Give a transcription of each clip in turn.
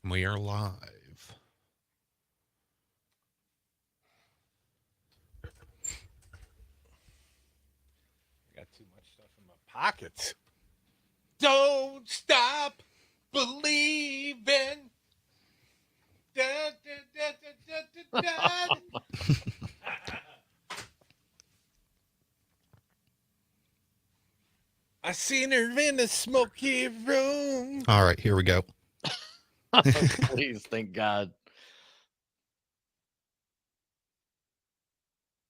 We are live. I got too much stuff in my pockets. Don't stop believing. Da, da, da, da, da, da. I seen her in a smoky room. All right, here we go. Please, thank God.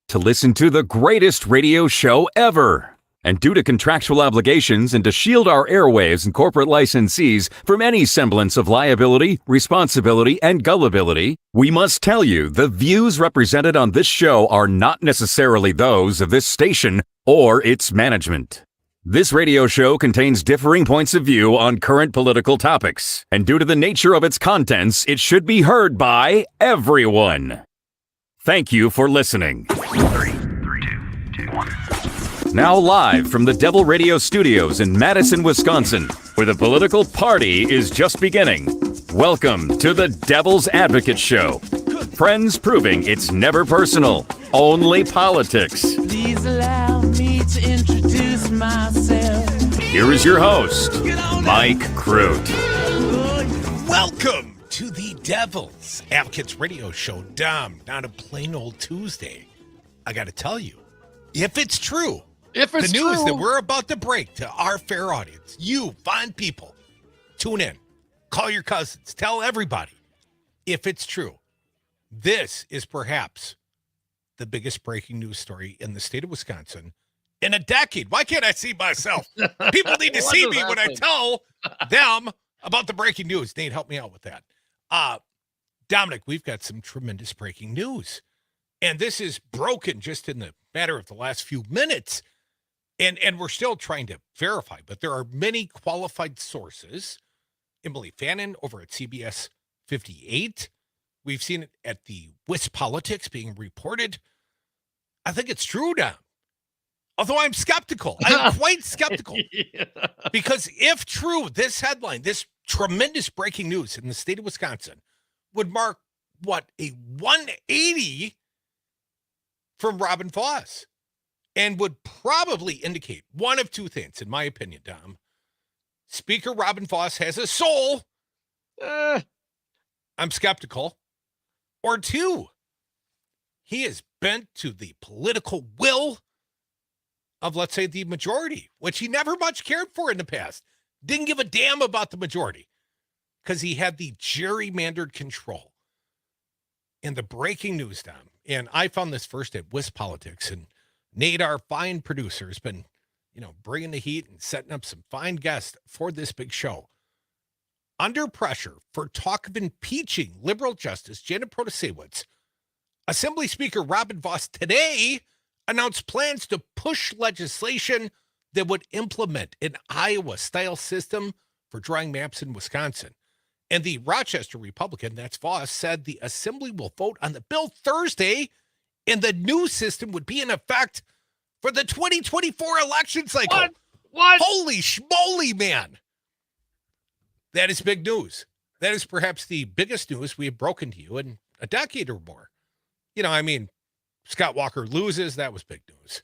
To listen to the greatest radio show ever. And due to contractual obligations and to shield our airwaves and corporate licensees from any semblance of liability, responsibility, and gullibility, we must tell you the views represented on this show are not necessarily those of this station or its management. This radio show contains differing points of view on current political topics, and due to the nature of its contents, it should be heard by everyone. Thank you for listening. 3, 2, 1. Now live from the Devil Radio Studios in Madison, Wisconsin, where the political party is just beginning. Welcome to the Devil's Advocate Show. Friends proving it's never personal, only politics. Please allow me to introduce myself. Here is your host, Mike Crute. Welcome to the Devil's Advocates Radio Show. Dom, not a plain old Tuesday. I got to tell you, if it's true, the news that we're about to break to our fair audience, you fine people, tune in, call your cousins, tell everybody. If it's true, this is perhaps the biggest breaking news story in the state of Wisconsin in a decade. Why can't I see myself? People need to see me when I tell them about the breaking news. Nate, help me out with that. Dominic, we've got some tremendous breaking news. And this is broken just in the matter of the last few minutes. And we're still trying to verify, but there are many qualified sources. Emily Fannin over at CBS 58. We've seen it at the Wisp Politics being reported. I think it's true now. Although I'm skeptical. I'm quite skeptical. Yeah. Because if true, this headline, this tremendous breaking news in the state of Wisconsin would mark, a 180 from Robin Vos. And would probably indicate one of two things, in my opinion, Dom. Speaker Robin Vos has a soul. I'm skeptical. Or two, he is bent to the political will of, let's say, the majority, which he never much cared for in the past. Didn't give a damn about the majority because he had the gerrymandered control. And the breaking news, Dom, and I found this first at Wisp Politics, and Nate, our fine producer, has been, bringing the heat and setting up some fine guests for this big show. Under pressure for talk of impeaching liberal justice Janet Protasiewicz, Assembly Speaker Robin Vos today announced plans to push legislation that would implement an Iowa-style system for drawing maps in Wisconsin. And the Rochester Republican, that's Vos, said the Assembly will vote on the bill Thursday, and the new system would be in effect for the 2024 election cycle. What? Holy schmoly, man. That is big news. That is perhaps the biggest news we have broken to you in a decade or more. Scott Walker loses. That was big news.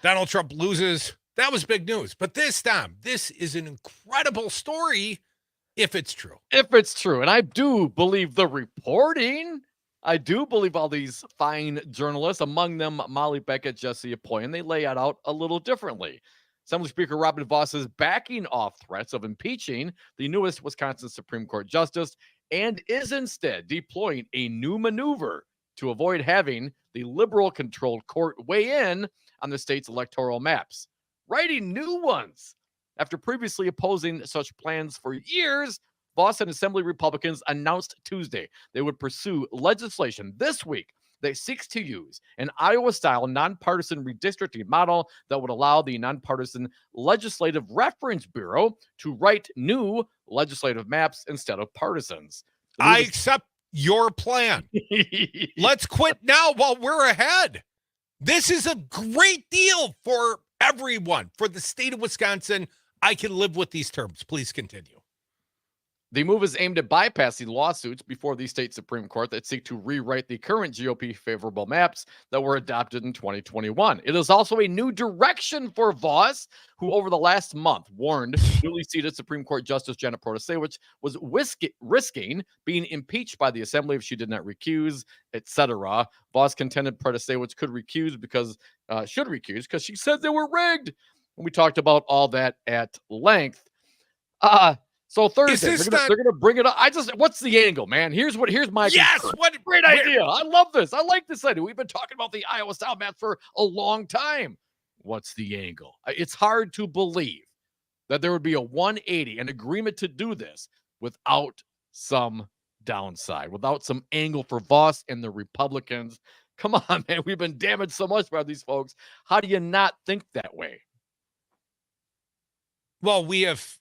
Donald Trump loses. That was big news. But this time, this is an incredible story if it's true. If it's true. And I do believe the reporting. I do believe all these fine journalists, among them Molly Beckett, Jesse Apoy, and they lay it out a little differently. Assembly Speaker Robin Vos is backing off threats of impeaching the newest Wisconsin Supreme Court justice and is instead deploying a new maneuver to avoid having the liberal-controlled court weigh in on the state's electoral maps, writing new ones. After previously opposing such plans for years, Vos and Assembly Republicans announced Tuesday they would pursue legislation this week that seeks to use an Iowa-style nonpartisan redistricting model that would allow the Nonpartisan Legislative Reference Bureau to write new legislative maps instead of partisans. I accept your plan. Let's quit now while we're ahead. This is a great deal for everyone, for the state of Wisconsin. I can live with these terms. Please continue. The move is aimed at bypassing lawsuits before the state Supreme Court that seek to rewrite the current GOP favorable maps that were adopted in 2021. It is also a new direction for Voss, who over the last month warned newly seated Supreme Court Justice Janet Protasiewicz was risking being impeached by the assembly if she did not recuse, etc. Voss contended Protasiewicz should recuse because she said they were rigged. And we talked about all that at length. So Thursday, they're going to bring it up. What's the angle, man? Here's my concern. What a great idea. I love this. I like this idea. We've been talking about the Iowa style map for a long time. What's the angle? It's hard to believe that there would be a 180, an agreement to do this without some downside, without some angle for Voss and the Republicans. Come on, man. We've been damaged so much by these folks. How do you not think that way? Well, we have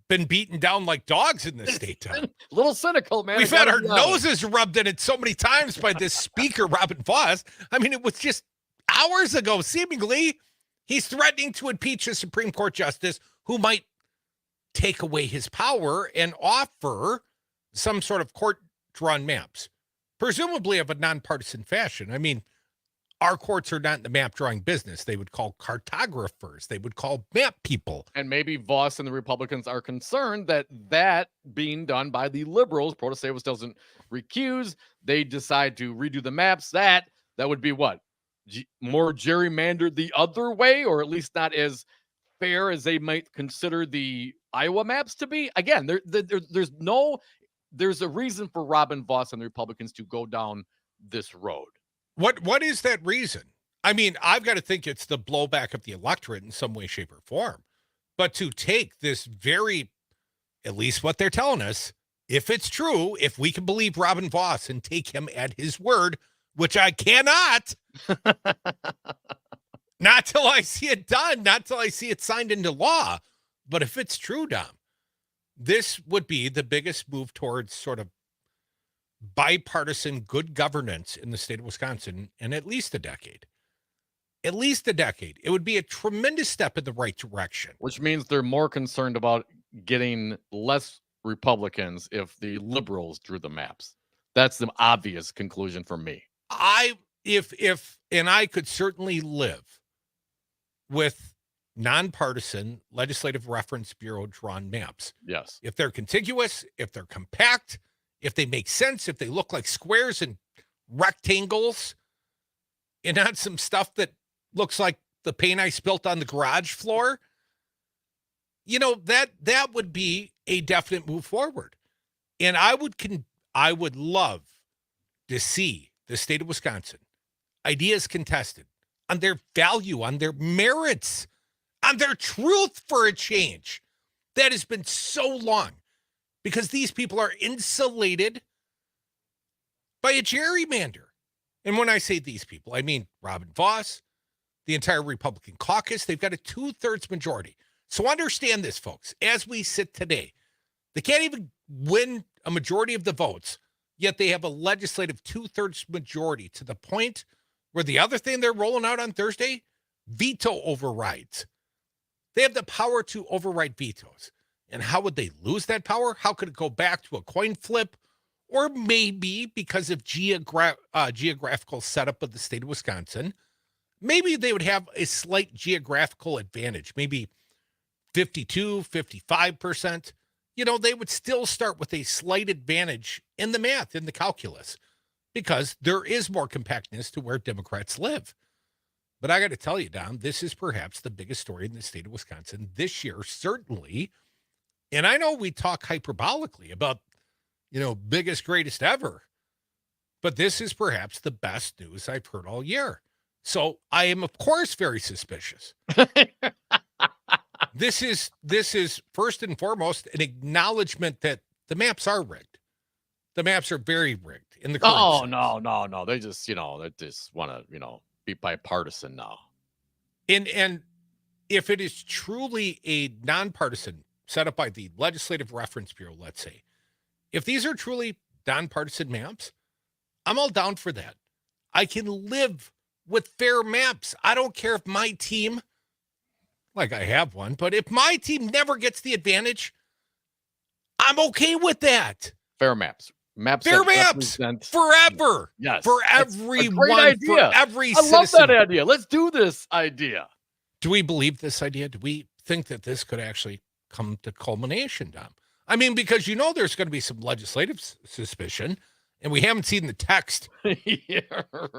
been beaten down like dogs in this state, Tom. A little cynical, man. We've had our noses rubbed in it so many times by this speaker, Robin Voss. I mean, it was just hours ago, seemingly, he's threatening to impeach a Supreme Court justice who might take away his power and offer some sort of court-drawn maps, presumably of a nonpartisan fashion. I mean, our courts are not in the map drawing business. They would call cartographers. They would call map people. And maybe Voss and the Republicans are concerned that being done by the liberals, Protasiewicz doesn't recuse. They decide to redo the maps. That would be what? More gerrymandered the other way, or at least not as fair as they might consider the Iowa maps to be. Again, there's a reason for Robin Voss and the Republicans to go down this road. What is that reason? I mean, I've got to think it's the blowback of the electorate in some way, shape, or form. But to take this at least what they're telling us, if it's true, if we can believe Robin Voss and take him at his word, which I cannot, not till I see it done, not till I see it signed into law. But if it's true, Dom, this would be the biggest move towards sort of bipartisan good governance in the state of Wisconsin in at least a decade. At least a decade. It would be a tremendous step in the right direction. Which means they're more concerned about getting less Republicans if the liberals drew the maps. That's the obvious conclusion for me. And I could certainly live with nonpartisan legislative reference bureau drawn maps. Yes. If they're contiguous, if they're compact, if they make sense, if they look like squares and rectangles and not some stuff that looks like the paint I spilt on the garage floor, that would be a definite move forward. And I would love to see the state of Wisconsin ideas contested on their value, on their merits, on their truth for a change. That has been so long. Because these people are insulated by a gerrymander. And when I say these people, I mean Robin Voss, the entire Republican caucus. They've got a 2/3 majority. So understand this, folks. As we sit today, they can't even win a majority of the votes, yet they have a legislative 2/3 majority to the point where the other thing they're rolling out on Thursday, veto overrides. They have the power to override vetoes. And how would they lose that power? How could it go back to a coin flip? Or maybe because of geographical setup of the state of Wisconsin, maybe they would have a slight geographical advantage, maybe 52, 55%. They would still start with a slight advantage in the math, in the calculus, because there is more compactness to where Democrats live. But I got to tell you, Dom, this is perhaps the biggest story in the state of Wisconsin this year, certainly. And I know we talk hyperbolically about, biggest, greatest ever, but this is perhaps the best news I've heard all year. So I am, of course, very suspicious. This is first and foremost an acknowledgement that the maps are rigged. The maps are very rigged in the current sense. No. They just, they just want to, be bipartisan now. And if it is truly a nonpartisan set up by the Legislative Reference Bureau, let's say, if these are truly nonpartisan maps, I'm all down for that. I can live with fair maps. I don't care if my team, like I have one, but if my team never gets the advantage, I'm okay with that. Fair maps. Fair maps forever. Yes. For everyone. Great idea. For every I love citizen. that idea. Let's do this idea. Do we believe this idea? Do we think that this could actually come to culmination, Dom? I mean, because there's going to be some legislative suspicion, and we haven't seen the text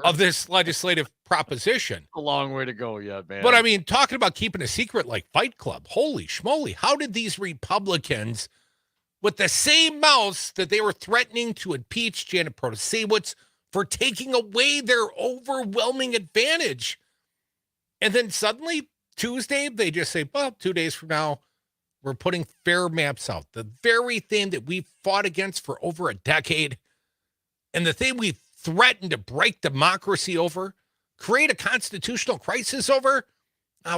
of this legislative proposition. A long way to go yet, man. But I mean, talking about keeping a secret like Fight Club, holy schmoly, how did these Republicans, with the same mouse that they were threatening to impeach Janet Protasiewicz for taking away their overwhelming advantage, and then suddenly Tuesday, they just say, well, 2 days from now, we're putting fair maps out. The very thing that we fought against for over a decade, and the thing we threatened to break democracy over, create a constitutional crisis over,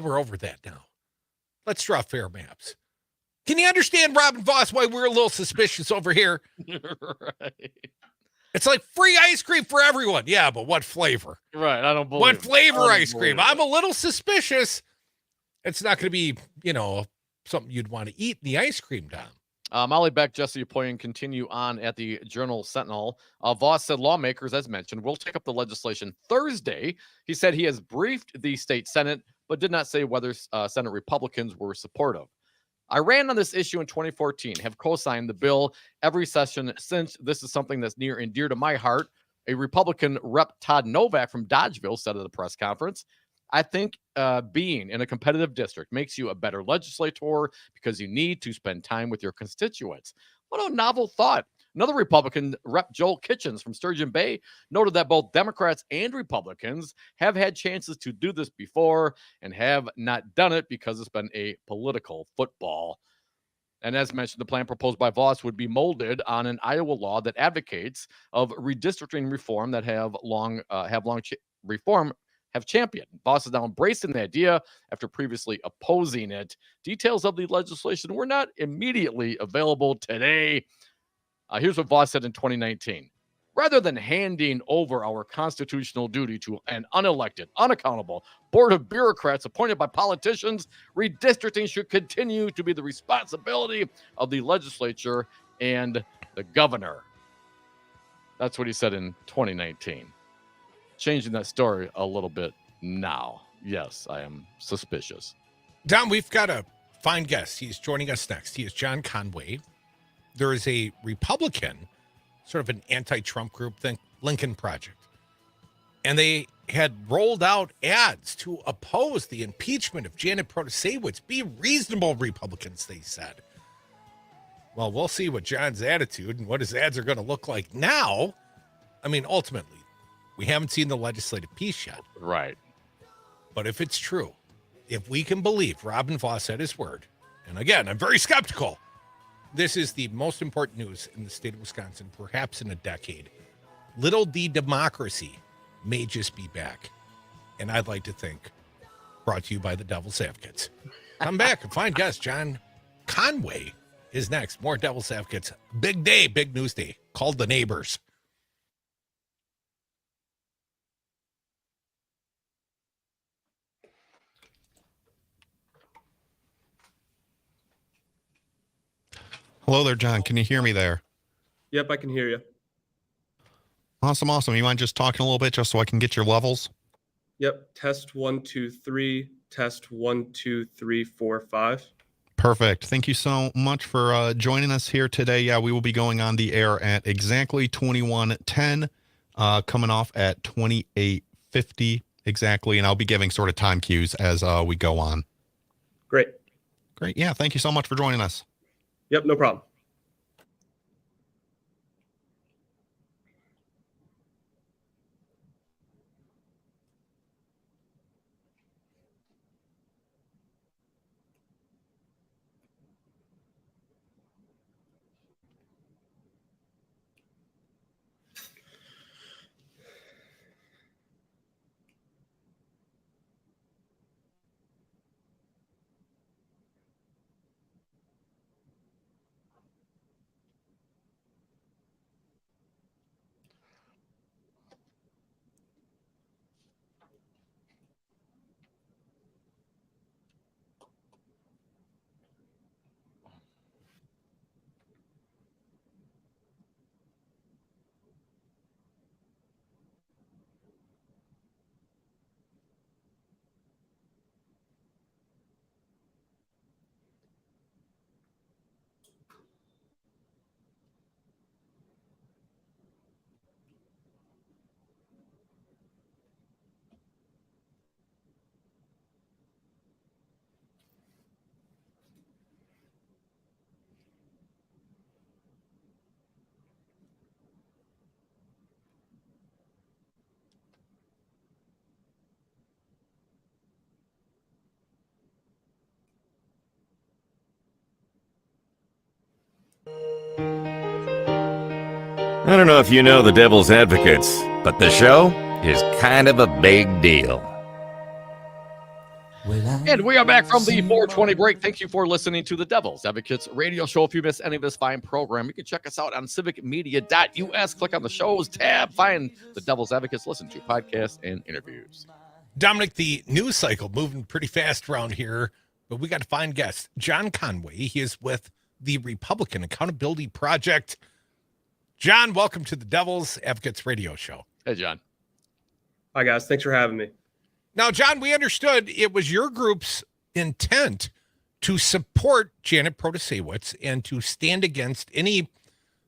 we're over that now. Let's draw fair maps. Can you understand, Robin Voss, why we're a little suspicious over here? Right. It's like free ice cream for everyone. Yeah, but what flavor? Right. I don't believe What flavor ice cream? it. I'm a little suspicious. It's not going to be, something you'd want to eat in the ice cream, Dom. Molly Beck, Jesse Apoyan continue on at the Journal Sentinel. Voss said lawmakers, as mentioned, will take up the legislation Thursday. He said he has briefed the state Senate, but did not say whether Senate Republicans were supportive. I ran on this issue in 2014, have co-signed the bill every session since. This is something that's near and dear to my heart. A Republican Rep. Todd Novak from Dodgeville said at a press conference, I think being in a competitive district makes you a better legislator because you need to spend time with your constituents. What a novel thought. Another Republican, Rep. Joel Kitchens from Sturgeon Bay, noted that both Democrats and Republicans have had chances to do this before and have not done it because it's been a political football. And as mentioned, the plan proposed by Voss would be molded on an Iowa law that advocates of redistricting reform that have championed. Voss is now embracing the idea after previously opposing it. Details of the legislation were not immediately available today. Here's what Voss said in 2019. Rather than handing over our constitutional duty to an unelected, unaccountable board of bureaucrats appointed by politicians, redistricting should continue to be the responsibility of the legislature and the governor. That's what he said in 2019. Changing that story a little bit now. Yes, I am suspicious. Dom, we've got a fine guest. He's joining us next. He is John Conway. There is a Republican, sort of an anti-Trump group, think Lincoln Project. And they had rolled out ads to oppose the impeachment of Janet Protasiewicz. Be reasonable, Republicans, they said. Well, we'll see what John's attitude and what his ads are going to look like now. I mean, ultimately, we haven't seen the legislative piece yet. Right. But if it's true, if we can believe Robin Voss at his word, and again, I'm very skeptical, this is the most important news in the state of Wisconsin, perhaps in a decade. Little D democracy may just be back. And I'd like to think brought to you by the Devil's Advocates. Come back and find guest John Conway is next. More Devil's Advocates. Big day, big news day. Called the neighbors. Hello there, John. Can you hear me there? Yep, I can hear you. Awesome. You mind just talking a little bit just so I can get your levels? Yep. Test 1, 2, 3. Test 1, 2, 3, 4, 5. Perfect. Thank you so much for joining us here today. Yeah, we will be going on the air at exactly 21:10, coming off at 28:50 exactly, and I'll be giving sort of time cues as we go on. Great. Yeah, thank you so much for joining us. Yep, no problem. I don't know if you know the Devil's Advocates, but the show is kind of a big deal. And we are back from the 420 break. Thank you for listening to the Devil's Advocates radio show. If you missed any of this fine program, you can check us out on civicmedia.us. Click on the shows tab, find the Devil's Advocates, listen to podcasts and interviews. Dominic, the news cycle moving pretty fast around here, but we got a fine guest, John Conway. He is with the Republican Accountability Project. John, welcome to the Devil's Advocates radio show. Hey, John. Hi, guys. Thanks for having me. Now, John, we understood it was your group's intent to support Janet Protasiewicz and to stand against any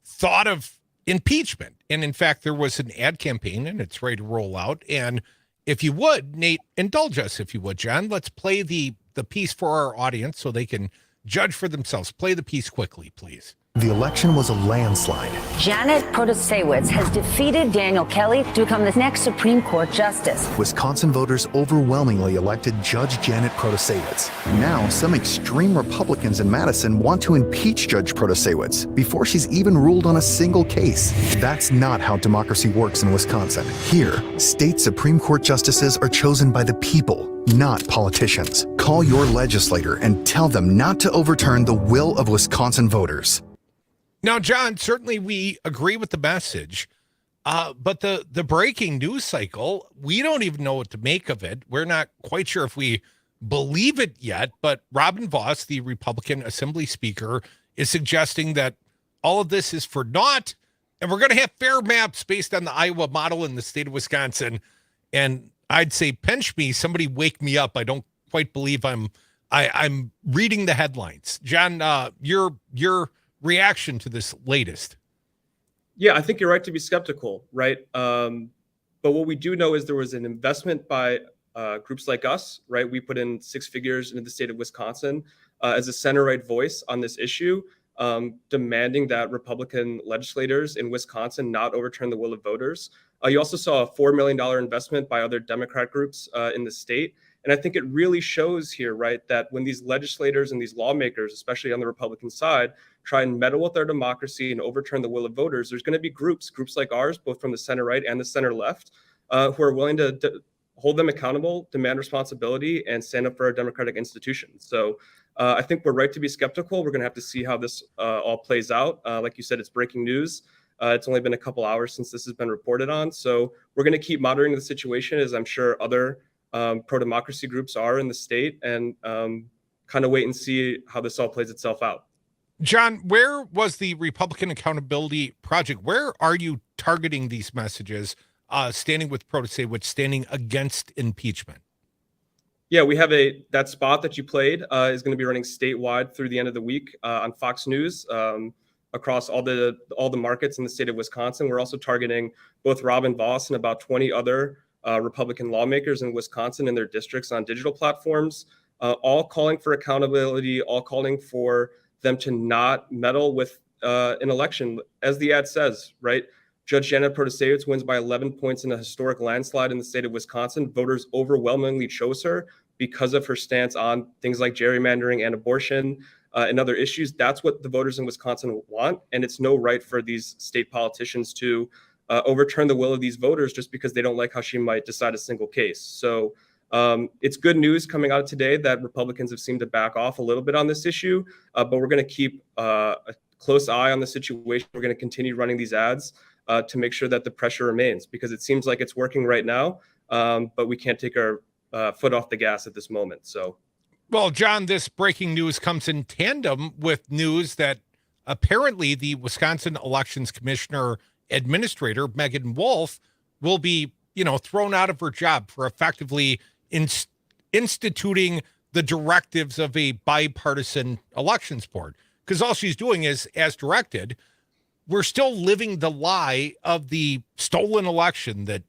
thought of impeachment. And in fact, there was an ad campaign and it's ready to roll out. And if you would, Nate, indulge us, if you would, John. Let's play the piece for our audience so they can judge for themselves. Play the piece quickly, please. The election was a landslide. Janet Protasiewicz has defeated Daniel Kelly to become the next Supreme Court justice. Wisconsin voters overwhelmingly elected Judge Janet Protasiewicz. Now, some extreme Republicans in Madison want to impeach Judge Protasiewicz before she's even ruled on a single case. That's not how democracy works in Wisconsin. Here, state Supreme Court justices are chosen by the people, not politicians. Call your legislator and tell them not to overturn the will of Wisconsin voters. Now, John, certainly we agree with the message, but the breaking news cycle, we don't even know what to make of it. We're not quite sure if we believe it yet, but Robin Vos, the Republican Assembly Speaker, is suggesting that all of this is for naught, and we're going to have fair maps based on the Iowa model in the state of Wisconsin. And I'd say, pinch me, somebody wake me up. I don't quite believe I'm reading the headlines. John, your reaction to this latest? Yeah, I think you're right to be skeptical, right? But what we do know is there was an investment by groups like us, right? We put in 6 figures into the state of Wisconsin as a center-right voice on this issue, demanding that Republican legislators in Wisconsin not overturn the will of voters. You also saw a $4 million investment by other Democrat groups in the state. And I think it really shows here, right, that when these legislators and these lawmakers, especially on the Republican side, try and meddle with our democracy and overturn the will of voters, there's going to be groups like ours, both from the center right and the center left, who are willing to hold them accountable, demand responsibility, and stand up for our democratic institutions. So I think we're right to be skeptical. We're going to have to see how this all plays out. Like you said, it's breaking news. It's only been a couple hours since this has been reported on. So we're going to keep monitoring the situation, as I'm sure other pro-democracy groups are in the state, and kind of wait and see how this all plays itself out. John, where was the Republican Accountability Project? Where are you targeting these messages, standing with Protasiewicz, standing against impeachment? Yeah, we have that spot that you played is going to be running statewide through the end of the week on Fox News across all the markets in the state of Wisconsin. We're also targeting both Robin Vos and about 20 other Republican lawmakers in Wisconsin and their districts on digital platforms, all calling for accountability, all calling for them to not meddle with an election. As the ad says, right? Judge Janet Protasiewicz wins by 11 points in a historic landslide in the state of Wisconsin. Voters overwhelmingly chose her because of her stance on things like gerrymandering and abortion and other issues. That's what the voters in Wisconsin want. And it's no right for these state politicians to overturn the will of these voters just because they don't like how she might decide a single case. So it's good news coming out today that Republicans have seemed to back off a little bit on this issue, but we're going to keep a close eye on the situation. We're going to continue running these ads to make sure that the pressure remains, because it seems like it's working right now, but we can't take our foot off the gas at this moment. So, well, John, this breaking news comes in tandem with news that apparently the Wisconsin Elections Commissioner Administrator Megan Wolf will be, thrown out of her job for effectively instituting the directives of a bipartisan elections board. Because all she's doing is, as directed, we're still living the lie of the stolen election that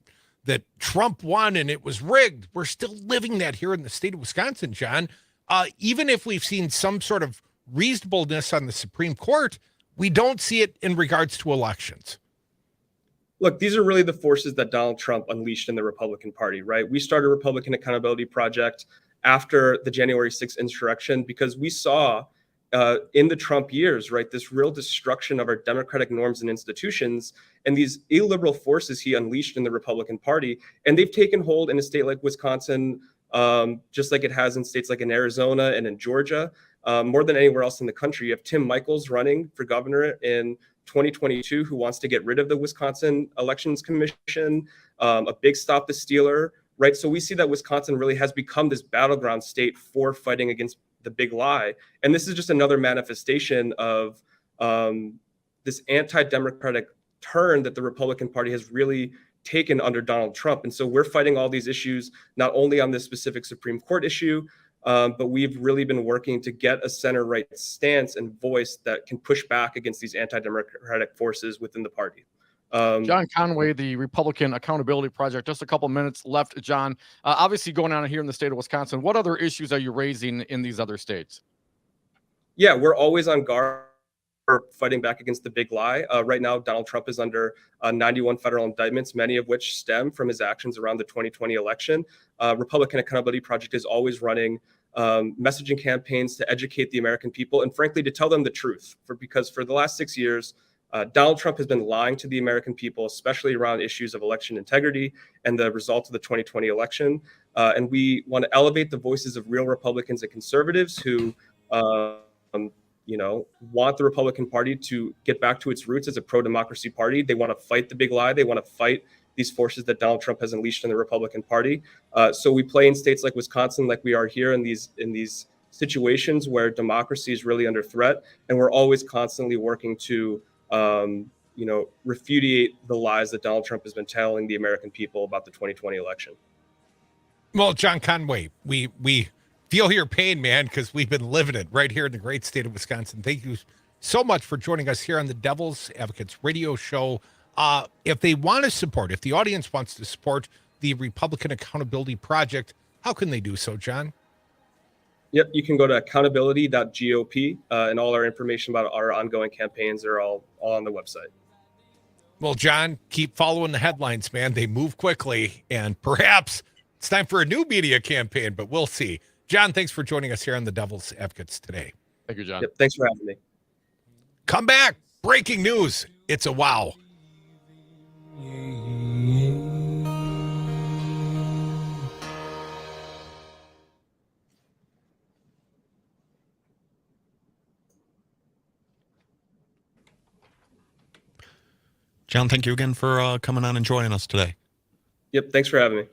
Trump won and it was rigged. We're still living that here in the state of Wisconsin, John. Even if we've seen some sort of reasonableness on the Supreme Court, we don't see it in regards to elections. Look, these are really the forces that Donald Trump unleashed in the Republican Party, right? We started a Republican Accountability Project after the January 6th insurrection because we saw in the Trump years, right? This real destruction of our democratic norms and institutions, and these illiberal forces he unleashed in the Republican Party, and they've taken hold in a state like Wisconsin, just like it has in states like in Arizona and in Georgia, more than anywhere else in the country. You have Tim Michels running for governor in 2022, who wants to get rid of the Wisconsin Elections Commission, a big Stop the Stealer, right? So we see that Wisconsin really has become this battleground state for fighting against the big lie. And this is just another manifestation of this anti-democratic turn that the Republican Party has really taken under Donald Trump. And so we're fighting all these issues, not only on this specific Supreme Court issue, but we've really been working to get a center-right stance and voice that can push back against these anti-democratic forces within the party. John Conway, the Republican Accountability Project. Just a couple minutes left, John. Obviously going on here in the state of Wisconsin, what other issues are you raising in these other states? Yeah, we're always on guard for fighting back against the big lie. Right now, Donald Trump is under 91 federal indictments, many of which stem from his actions around the 2020 election. Republican Accountability Project is always running messaging campaigns to educate the American people and, frankly, to tell them the truth. Because for the last 6 years, Donald Trump has been lying to the American people, especially around issues of election integrity and the results of the 2020 election. And we want to elevate the voices of real Republicans and conservatives who, want the Republican Party to get back to its roots as a pro-democracy party. They want to fight the big lie. They want to fight these forces that Donald Trump has unleashed in the Republican Party. So we play in states like Wisconsin, like we are here in these situations where democracy is really under threat, and we're always constantly working to repudiate the lies that Donald Trump has been telling the American people about the 2020 election. Well, John Conway, we feel your pain, man, because we've been living it right here in the great state of Wisconsin. Thank you so much for joining us here on the Devil's Advocates radio show. If they want to support, if the audience wants to support the Republican Accountability Project, how can they do so, John? Yep, you can go to accountability.gop, and all our information about our ongoing campaigns are all on the website. Well, John, keep following the headlines, man. They move quickly, and perhaps it's time for a new media campaign, but we'll see. John, thanks for joining us here on the Devil's Advocates today. Thank you, John. Yep, thanks for having me. Come back. Breaking news. It's a wow. John, thank you again for coming on and joining us today. Yep, thanks for having me.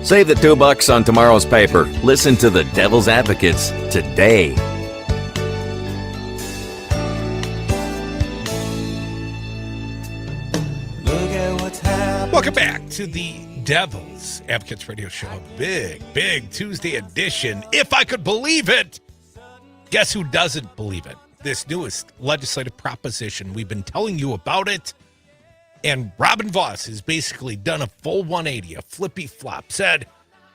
Save the $2 on tomorrow's paper. Listen to the Devil's Advocates today. Welcome back to the Devil's Advocates Radio Show. Big Tuesday edition. If I could believe it. Guess who doesn't believe it? This newest legislative proposition. We've been telling you about it. And Robin Vos has basically done a full 180, a flippy flop. Said,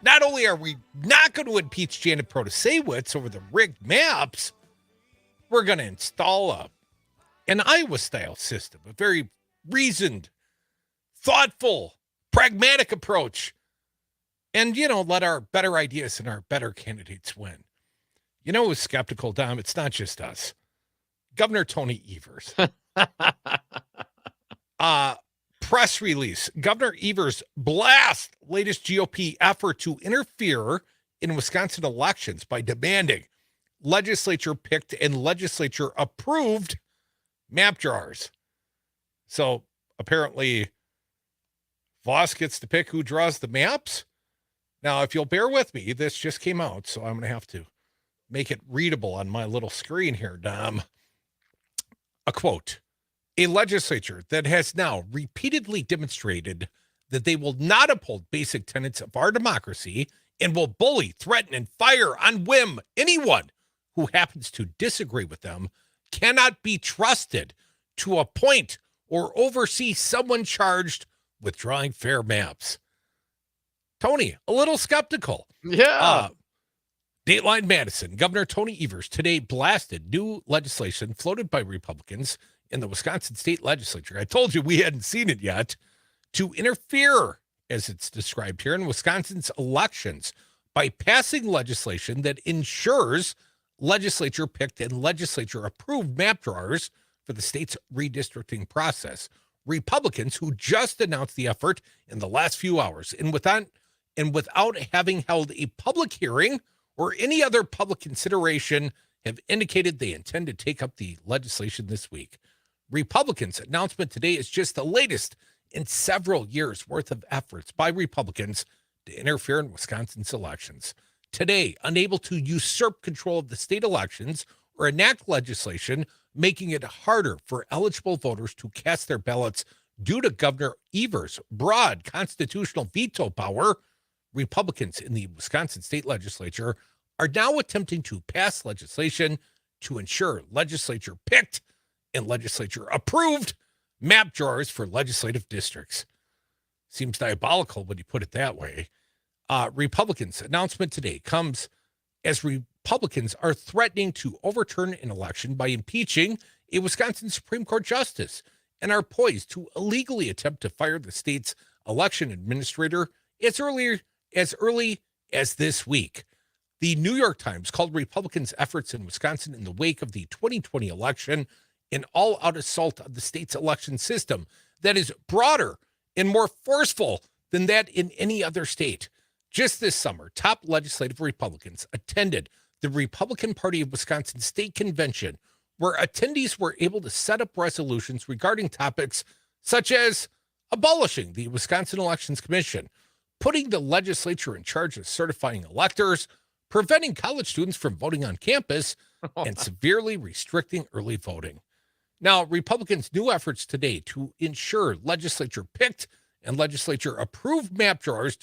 not only are we not going to impeach Janet Protasiewicz over the rigged maps, we're going to install an Iowa-style system, a very reasoned, thoughtful, pragmatic approach, and, let our better ideas and our better candidates win. You know who's skeptical, Dom? It's not just us. Governor Tony Evers. Press release. Governor Evers blasts latest GOP effort to interfere in Wisconsin elections by demanding legislature-picked and legislature-approved map drawers. So apparently Voss gets to pick who draws the maps. Now, if you'll bear with me, this just came out, so I'm going to have to make it readable on my little screen here, Dom. A quote, a legislature that has now repeatedly demonstrated that they will not uphold basic tenets of our democracy and will bully, threaten, and fire on whim anyone who happens to disagree with them cannot be trusted to appoint or oversee someone charged with drawing fair maps. Tony, a little skeptical. Yeah. Dateline Madison, Governor Tony Evers today blasted new legislation floated by Republicans in the Wisconsin state legislature. I told you we hadn't seen it yet, to interfere, as it's described here, in Wisconsin's elections by passing legislation that ensures legislature-picked and legislature-approved map drawers for the state's redistricting process. Republicans who just announced the effort in the last few hours and without having held a public hearing or any other public consideration have indicated they intend to take up the legislation this week. Republicans' announcement today is just the latest in several years' worth of efforts by Republicans to interfere in Wisconsin's elections. Today, unable to usurp control of the state elections or enact legislation, making it harder for eligible voters to cast their ballots due to Governor Evers' broad constitutional veto power, Republicans in the Wisconsin state legislature are now attempting to pass legislation to ensure legislature-picked and legislature-approved map drawers for legislative districts. Seems diabolical when you put it that way. Republicans' announcement today comes as Republicans are threatening to overturn an election by impeaching a Wisconsin Supreme Court justice and are poised to illegally attempt to fire the state's election administrator as early as this week. The New York Times called Republicans' efforts in Wisconsin in the wake of the 2020 election an all-out assault of the state's election system that is broader and more forceful than that in any other state. Just this summer, top legislative Republicans attended the Republican Party of Wisconsin State Convention, where attendees were able to set up resolutions regarding topics such as abolishing the Wisconsin Elections Commission, putting the legislature in charge of certifying electors, preventing college students from voting on campus, and severely restricting early voting. Now, Republicans' new efforts today to ensure legislature-picked and legislature-approved map drawers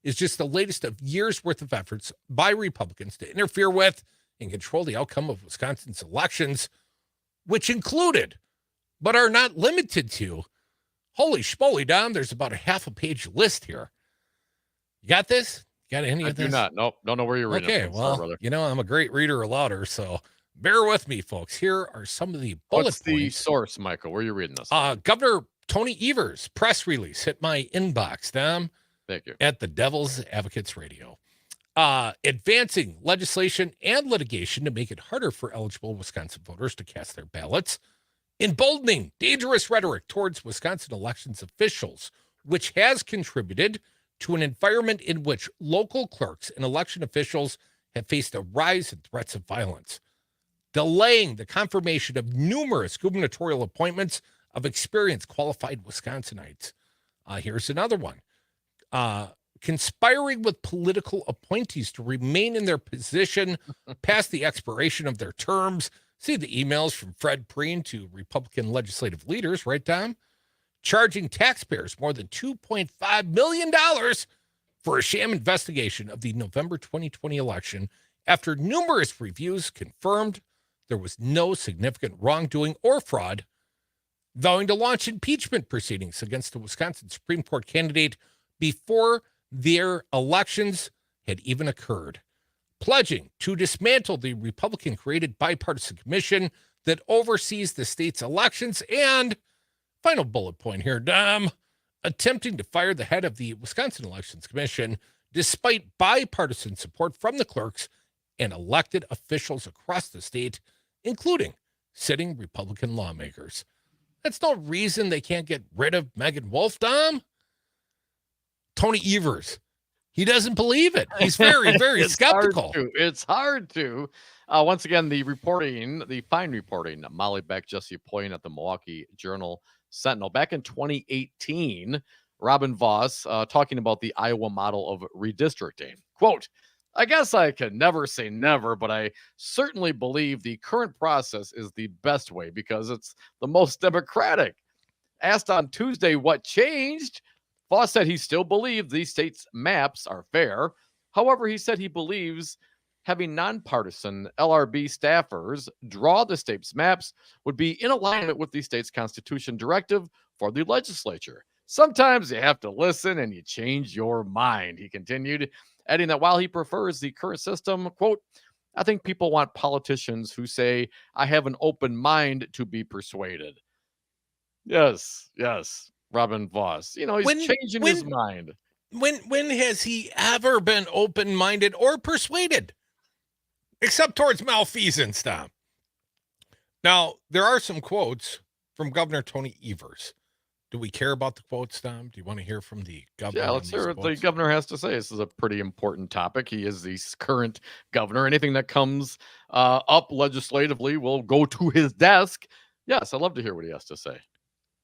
is just the latest of years' worth of efforts by Republicans to interfere with and control the outcome of Wisconsin's elections, which included, but are not limited to, holy schmoly, Dom, there's about a half a page list here. You got this? You got any of this? I do not. Nope. Don't know where you're reading. Okay, well, brother. I'm a great reader of louder, so bear with me, folks. Here are some of the bullet What's points. the source, Michael? Where are you reading this? Governor Tony Evers' press release hit my inbox, Dom. Thank you. At the Devil's Advocates Radio. Advancing legislation and litigation to make it harder for eligible Wisconsin voters to cast their ballots. Emboldening dangerous rhetoric towards Wisconsin elections officials, which has contributed to an environment in which local clerks and election officials have faced a rise in threats of violence. Delaying the confirmation of numerous gubernatorial appointments of experienced qualified Wisconsinites. Here's another one. conspiring with political appointees to remain in their position past the expiration of their terms. See the emails from Fred Preen to Republican legislative leaders, right, Dom? Charging taxpayers more than $2.5 million for a sham investigation of the November 2020 election after numerous reviews confirmed there was no significant wrongdoing or fraud, vowing to launch impeachment proceedings against the Wisconsin Supreme Court candidate before their elections had even occurred, pledging to dismantle the Republican-created bipartisan commission that oversees the state's elections, and, final bullet point here, Dom, attempting to fire the head of the Wisconsin Elections Commission despite bipartisan support from the clerks and elected officials across the state, including sitting Republican lawmakers. That's no reason they can't get rid of Megan Wolf, Dom. Tony Evers, he doesn't believe it. He's very, very skeptical. It's hard to. Once again, the fine reporting, Molly Beck, Jesse Poyen at the Milwaukee Journal Sentinel. Back in 2018, Robin Voss talking about the Iowa model of redistricting. Quote, I guess I can never say never, but I certainly believe the current process is the best way because it's the most democratic. Asked on Tuesday what changed, Voss said he still believes these states' maps are fair. However, he said he believes having nonpartisan LRB staffers draw the state's maps would be in alignment with the state's constitution directive for the legislature. Sometimes you have to listen and you change your mind, he continued, adding that while he prefers the current system, quote, I think people want politicians who say, I have an open mind to be persuaded. Yes, Robin Voss. He's changing his mind. When has he ever been open-minded or persuaded? Except towards malfeasance, Tom. Now, there are some quotes from Governor Tony Evers. Do we care about the quotes, Tom? Do you want to hear from the governor? Yeah, let's hear what the governor has to say. This is a pretty important topic. He is the current governor. Anything that comes up legislatively will go to his desk. Yes, I'd love to hear what he has to say.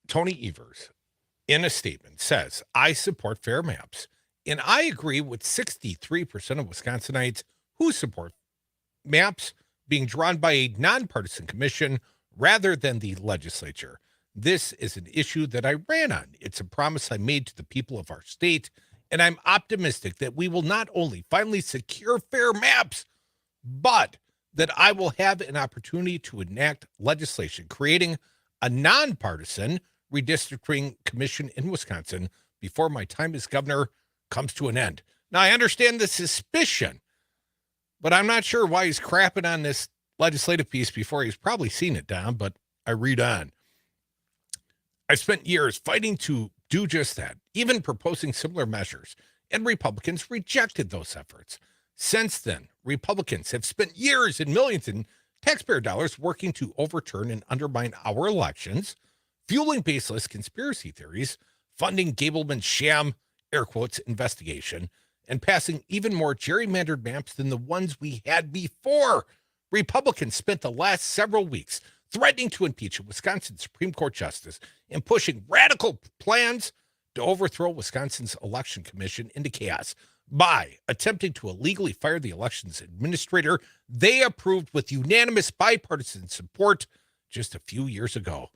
Tony Evers, in a statement, says, I support fair maps, and I agree with 63% of Wisconsinites who support maps being drawn by a nonpartisan commission rather than the legislature. This is an issue that I ran on. It's a promise I made to the people of our state, and I'm optimistic that we will not only finally secure fair maps, but that I will have an opportunity to enact legislation creating a nonpartisan redistricting commission in Wisconsin before my time as governor comes to an end. Now, I understand the suspicion, but I'm not sure why he's crapping on this legislative piece before he's probably seen it, Dom, but I read on. I spent years fighting to do just that, even proposing similar measures, and Republicans rejected those efforts. Since then, Republicans have spent years and millions in taxpayer dollars working to overturn and undermine our elections, fueling baseless conspiracy theories, funding Gableman's sham, air quotes, investigation, and passing even more gerrymandered maps than the ones we had before. Republicans spent the last several weeks threatening to impeach a Wisconsin Supreme Court justice and pushing radical plans to overthrow Wisconsin's election commission into chaos by attempting to illegally fire the elections administrator they approved with unanimous bipartisan support just a few years ago.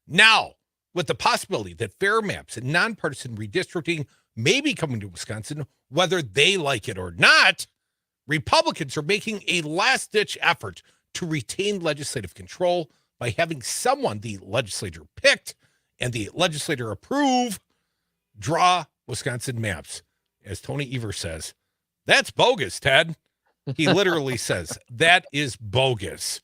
Now, with the possibility that fair maps and nonpartisan redistricting may be coming to Wisconsin, whether they like it or not, Republicans are making a last-ditch effort to retain legislative control by having someone the legislature picked and the legislature approve draw Wisconsin maps. As Tony Evers says, that's bogus, Ted. He literally says, that is bogus.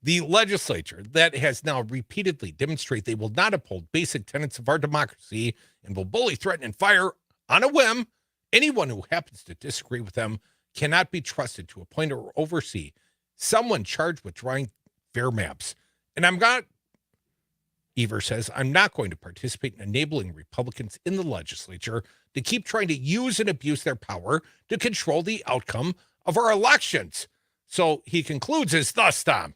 The legislature that has now repeatedly demonstrated they will not uphold basic tenets of our democracy and will bully, threaten, and fire on a whim anyone who happens to disagree with them cannot be trusted to appoint or oversee someone charged with drawing fair maps. And Evers says, I'm not going to participate in enabling Republicans in the legislature to keep trying to use and abuse their power to control the outcome of our elections. So he concludes as thus, Tom,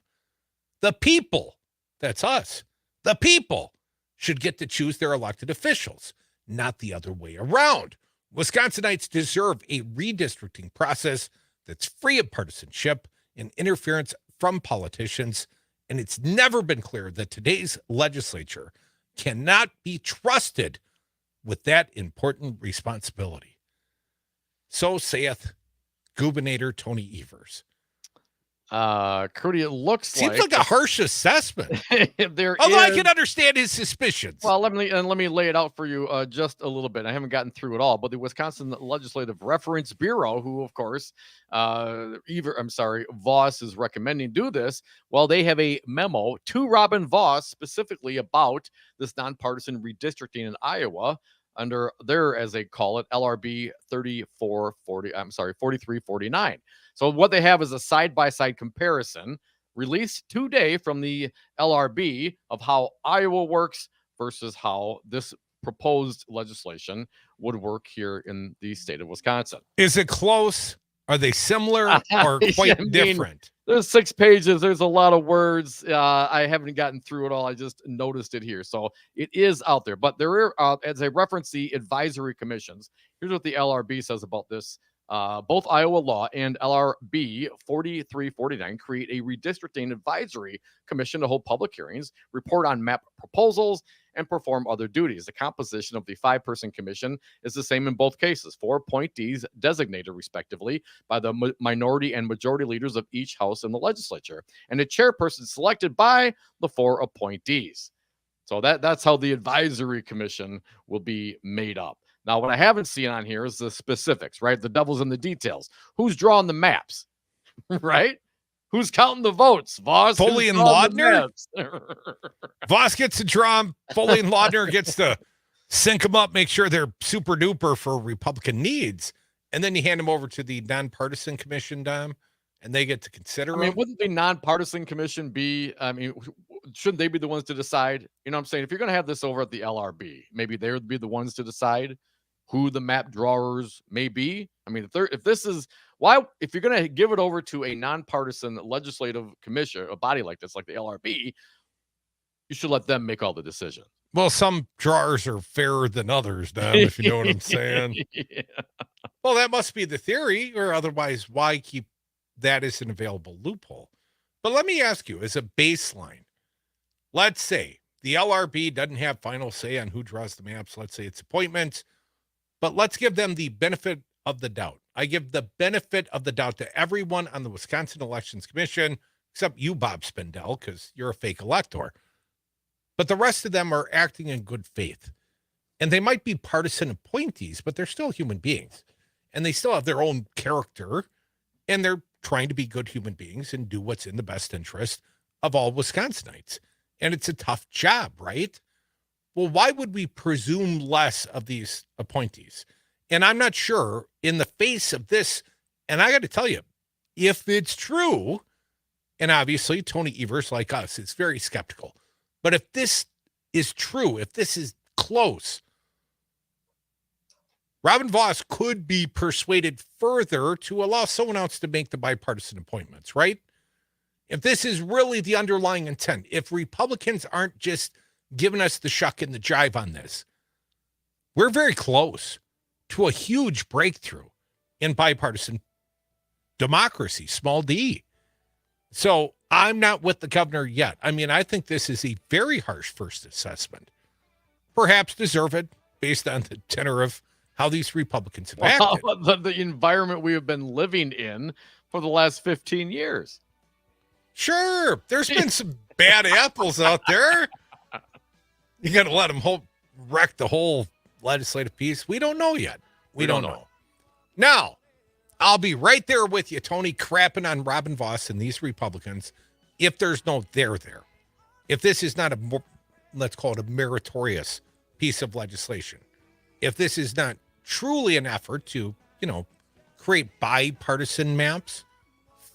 the people, that's us, the people should get to choose their elected officials, not the other way around. Wisconsinites deserve a redistricting process that's free of partisanship and interference from politicians, and it's never been clear that today's legislature cannot be trusted with that important responsibility. So saith Gubernator Tony Evers. Crute, it looks Seems like a harsh assessment. There Although I is- can understand his suspicions. Well, let me lay it out for you just a little bit. I haven't gotten through it all, but the Wisconsin Legislative Reference Bureau, who of course Voss is recommending do this. Well, they have a memo to Robin Voss specifically about this nonpartisan redistricting in Iowa under their, as they call it, LRB 4349. So what they have is a side-by-side comparison released today from the LRB of how Iowa works versus how this proposed legislation would work here in the state of Wisconsin. Is it close? Are they similar or quite different? There's 6 pages. There's a lot of words. I haven't gotten through it all. I just noticed it here. So it is out there. But there are, as I reference the advisory commissions, here's what the LRB says about this. Both Iowa law and LRB 4349 create a redistricting advisory commission to hold public hearings, report on map proposals, and perform other duties. The composition of the 5-person commission is the same in both cases. 4 appointees designated respectively by the minority and majority leaders of each house in the legislature, and a chairperson selected by the 4 appointees. So that's how the advisory commission will be made up. Now, what I haven't seen on here is the specifics, right? The devil's in the details. Who's drawing the maps, right? Who's counting the votes? Voss, Foley and Laudner? Voss gets to draw them. Foley and Laudner gets to sync them up, make sure they're super duper for Republican needs. And then you hand them over to the nonpartisan commission, Dom, and they get to consider them. Wouldn't the nonpartisan commission be, shouldn't they be the ones to decide? You know what I'm saying? If you're going to have this over at the LRB, maybe they would be the ones to decide who the map drawers may be. If you're going to give it over to a nonpartisan legislative commission, a body like this, like the LRB, you should let them make all the decisions. Well, some drawers are fairer than others, Dom, if you know what I'm saying. Yeah. Well, that must be the theory, or otherwise, why keep that as an available loophole? But let me ask you, as a baseline, let's say the LRB doesn't have final say on who draws the maps. Let's say it's appointments, but let's give them the benefit of the doubt. I give the benefit of the doubt to everyone on the Wisconsin Elections Commission, except you, Bob Spindell, because you're a fake elector. But the rest of them are acting in good faith. And they might be partisan appointees, but they're still human beings. And they still have their own character, and they're trying to be good human beings and do what's in the best interest of all Wisconsinites. And it's a tough job, right? Well, why would we presume less of these appointees? And I'm not sure in the face of this, and I got to tell you, if it's true, and obviously Tony Evers, like us, is very skeptical, but if this is true, if this is close, Robin Voss could be persuaded further to allow someone else to make the bipartisan appointments, right? If this is really the underlying intent, if Republicans aren't just giving us the shuck and the jive on this, we're very close to a huge breakthrough in bipartisan democracy, small d. So I'm not with the governor yet. I think this is a very harsh first assessment. Perhaps deserved based on the tenor of how these Republicans have acted. The environment we have been living in for the last 15 years. Sure, there's been some bad apples out there. You got to let them wreck the whole legislative piece. We don't know yet. We don't know. Now, I'll be right there with you, Tony, crapping on Robin Voss and these Republicans if there's no there there. If this is not let's call it a meritorious piece of legislation. If this is not truly an effort to, create bipartisan maps,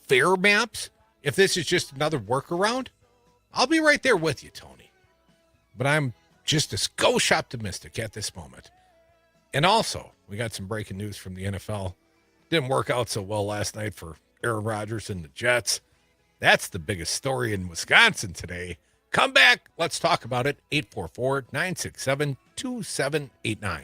fair maps, if this is just another workaround, I'll be right there with you, Tony. But I'm just a skosh optimistic at this moment. And also, we got some breaking news from the NFL. Didn't work out so well last night for Aaron Rodgers and the Jets. That's the biggest story in Wisconsin today. Come back. Let's talk about it. 844-967-2789.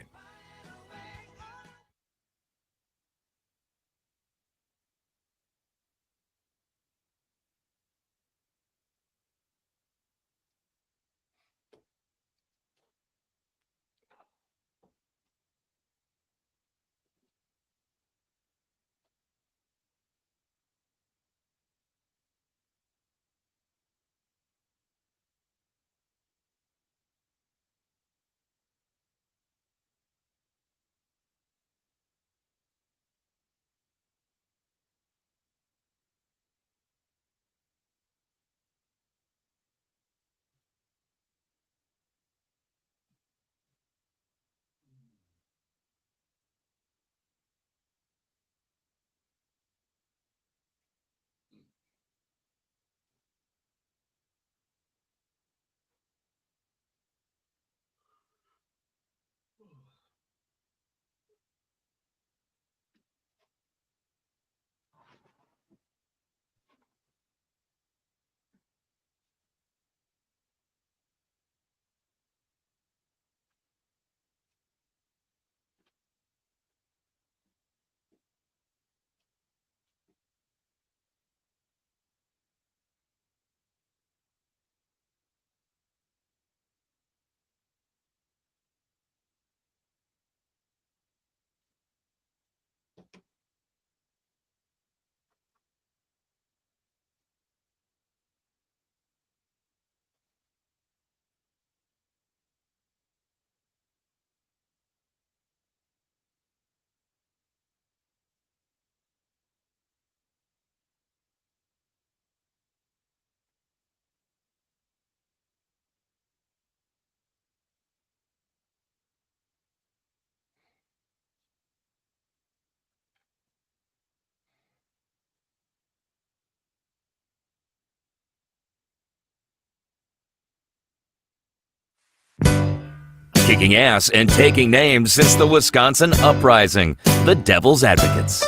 kicking ass and taking names since the Wisconsin Uprising. The Devil's Advocates.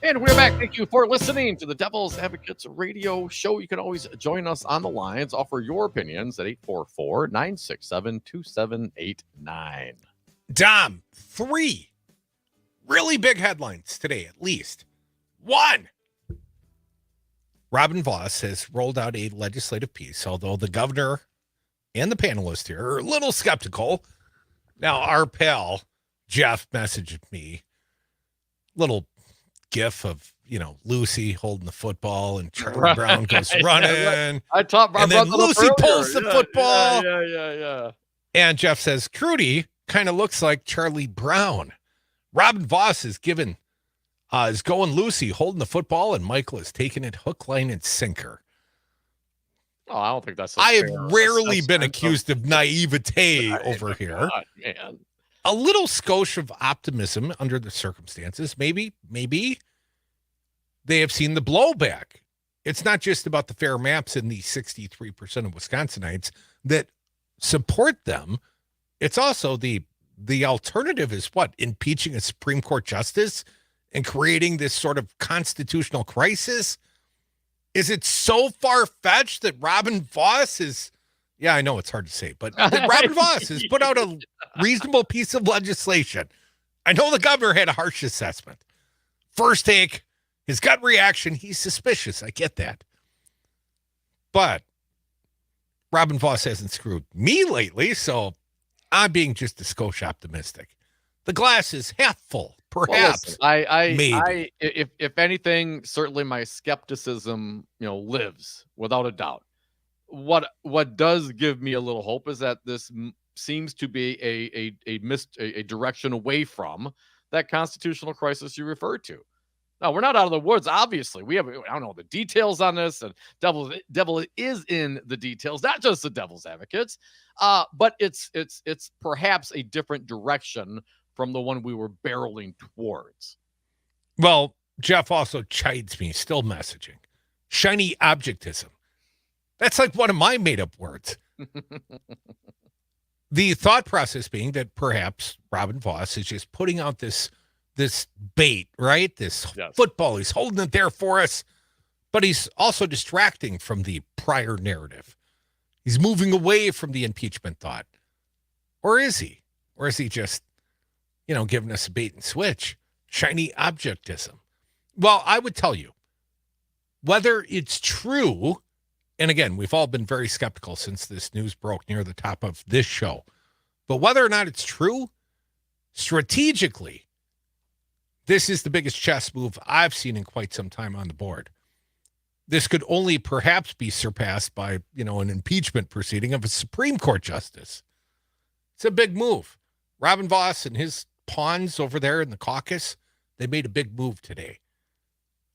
And we're back. Thank you for listening to the Devil's Advocates radio show. You can always join us on the lines. Offer your opinions at 844-967-2789. Dom, 3 really big headlines today, at least. 1, Robin Vos has rolled out a legislative piece, although the governor and the panelists here are a little skeptical. Now, our pal, Jeff, messaged me, little gif of, Lucy holding the football and Charlie Brown goes running. I taught my and then brother Lucy pulls the football. Yeah. And Jeff says, Crute kind of looks like Charlie Brown. Robin Vos is going Lucy holding the football, and Michael is taking it hook, line, and sinker. Oh, I don't think that's. I have rarely been accused of naivete over here. God, man. A little skosh of optimism under the circumstances. Maybe they have seen the blowback. It's not just about the fair maps and the 63% of Wisconsinites that support them. It's also the alternative is what? Impeaching a Supreme Court justice and creating this sort of constitutional crisis? Is it so far-fetched that Robin Vos is, yeah, I know it's hard to say, but that Robin Vos has put out a reasonable piece of legislation? I know the governor had a harsh assessment. First take, his gut reaction, he's suspicious. I get that. But Robin Vos hasn't screwed me lately, so I'm being just a skosh optimistic. The glass is half full, perhaps. Well, listen, maybe. If anything, certainly my skepticism, lives without a doubt. What does give me a little hope is that this seems to be a direction away from that constitutional crisis you referred to. Now, we're not out of the woods, obviously. I don't know the details on this, and devil is in the details, not just the devil's advocates, but it's perhaps a different direction from the one we were barreling towards. Well, Jeff also chides me, still messaging. Shiny objectism. That's like one of my made-up words. The thought process being that perhaps Robin Vos is just putting out this bait, right? This football. He's holding it there for us, but he's also distracting from the prior narrative. He's moving away from the impeachment thought. Or is he? Or is he just, giving us a bait and switch? Shiny objectism. Well, I would tell you, whether it's true, and again, we've all been very skeptical since this news broke near the top of this show, but whether or not it's true, strategically, this is the biggest chess move I've seen in quite some time on the board. This could only perhaps be surpassed by, an impeachment proceeding of a Supreme Court justice. It's a big move. Robin Vos and his pawns over there in the caucus, they made a big move today.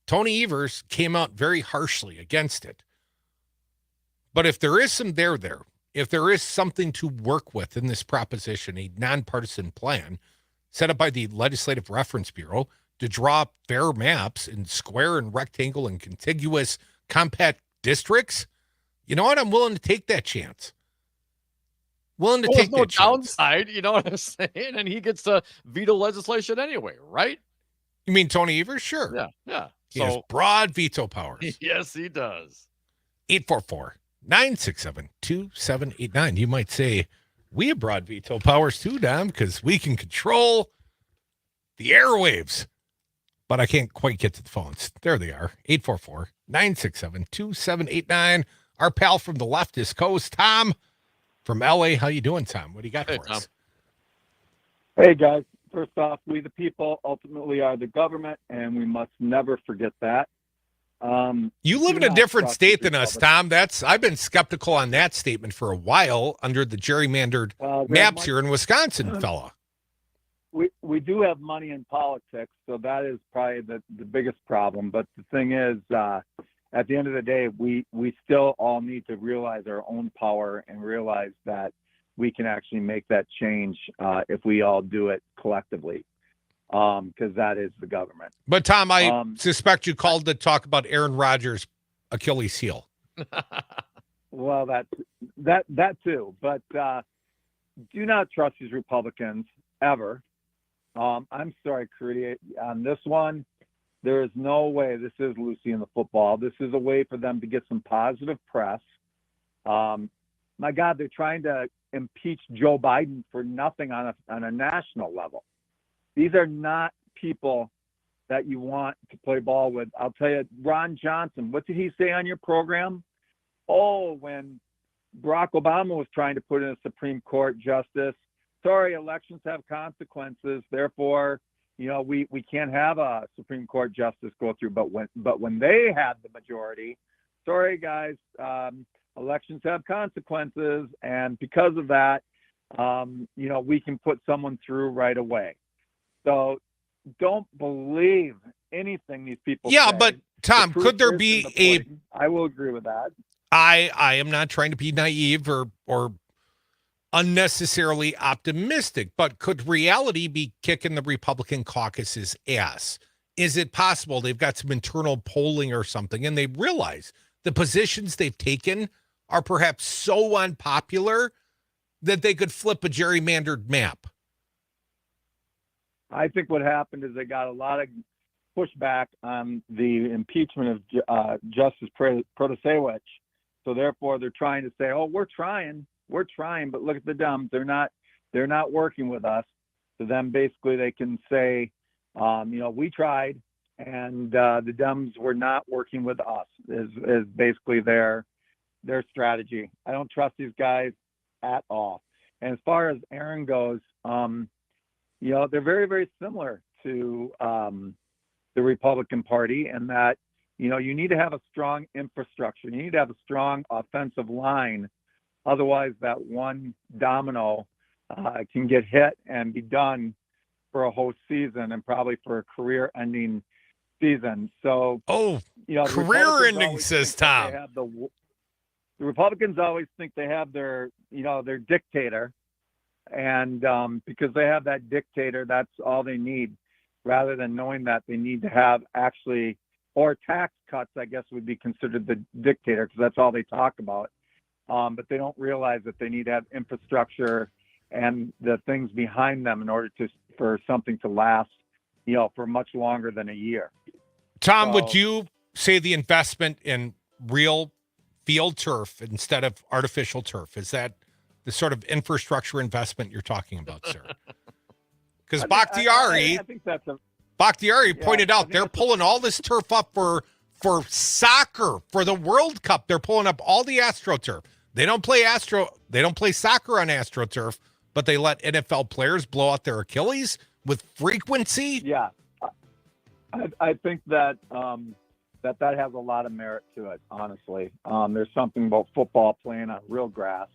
Tony Evers came out very harshly against it. But if there is some there, if there is something to work with in this proposition, a nonpartisan plan set up by the Legislative Reference Bureau to draw fair maps in square and rectangle and contiguous compact districts, you know what? I'm willing to take that chance. Willing to take that chance. Downside, you know what I'm saying? And he gets to veto legislation anyway, right? You mean Tony Evers? Sure. Yeah. He has broad veto powers. Yes, he does. 844-967-2789. You might say, we have broad veto powers too, Dom, because we can control the airwaves. But I can't quite get to the phones. There they are. 844-967-2789. Our pal from the leftist coast, Tom from LA. How you doing, Tom? What do you got for us? Hey, guys. First off, we the people ultimately are the government, and we must never forget that. You live in a different state than us, Tom. I've been skeptical on that statement for a while under the gerrymandered maps here in Wisconsin, fella. We do have money in politics, so that is probably the biggest problem. But the thing is, at the end of the day, we still all need to realize our own power and realize that we can actually make that change if we all do it collectively. Because that is the government. But Tom, I suspect you called to talk about Aaron Rodgers' Achilles heel. Well, that too. But do not trust these Republicans ever. I'm sorry, Crute. On this one, there is no way this is Lucy in the football. This is a way for them to get some positive press. My God, they're trying to impeach Joe Biden for nothing on a national level. These are not people that you want to play ball with. I'll tell you, Ron Johnson, what did he say on your program? Oh, when Barack Obama was trying to put in a Supreme Court justice, sorry, elections have consequences. Therefore, we can't have a Supreme Court justice go through. But when they had the majority, sorry, guys, elections have consequences. And because of that, we can put someone through right away. So don't believe anything these people say. But Tom, could there be I will agree with that. I am not trying to be naive or unnecessarily optimistic, but could reality be kicking the Republican caucus's ass? Is it possible they've got some internal polling or something and they realize the positions they've taken are perhaps so unpopular that they could flip a gerrymandered map? I think what happened is they got a lot of pushback on the impeachment of Justice Protasiewicz. So therefore, they're trying to say, "Oh, we're trying, but look at the Dems. They're not working with us." So then, basically, they can say, "We tried, and the Dems were not working with us." Is basically their strategy. I don't trust these guys at all. And as far as Aaron goes, they're very, very similar to the Republican Party in that, you need to have a strong infrastructure. You need to have a strong offensive line. Otherwise, that one domino can get hit and be done for a whole season and probably for a career-ending season. So, career-ending, says Tom. The Republicans always think they have their dictator. And because they have that dictator, that's all they need, rather than knowing that they need to have or tax cuts, I guess, would be considered the dictator, because that's all they talk about. But they don't realize that they need to have infrastructure and the things behind them in order for something to last, for much longer than a year. Tom, would you say the investment in real field turf instead of artificial turf, is that the sort of infrastructure investment you're talking about, sir? Because Bakhtiari pointed out they're pulling all this turf up for soccer, for the World Cup. They're pulling up all the AstroTurf. They don't play soccer on AstroTurf, but they let NFL players blow out their Achilles with frequency. Yeah, I think that that has a lot of merit to it. Honestly, there's something about football playing on real grass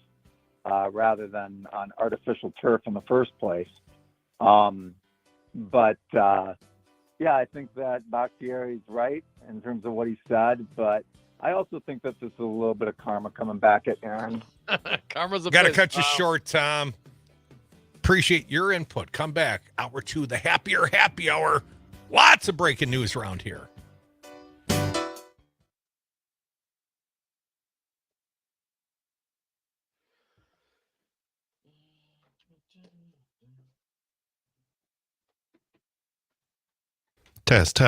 rather than on artificial turf in the first place. I think that Bakhtiari's right in terms of what he said, but I also think that this is a little bit of karma coming back at Aaron. Karma's a Got to cut you short, Tom. Appreciate your input. Come back. Hour 2, the happier happy hour. Lots of breaking news around here. Test.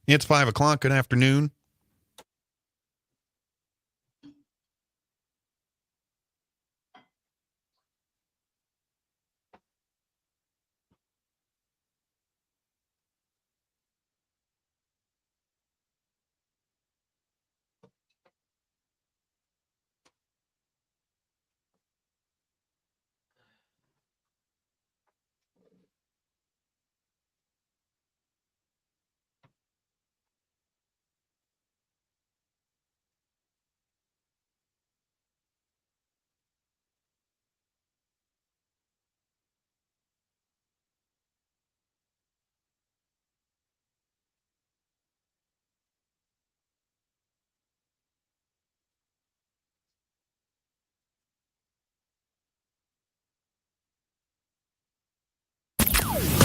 It's 5 o'clock. Good afternoon.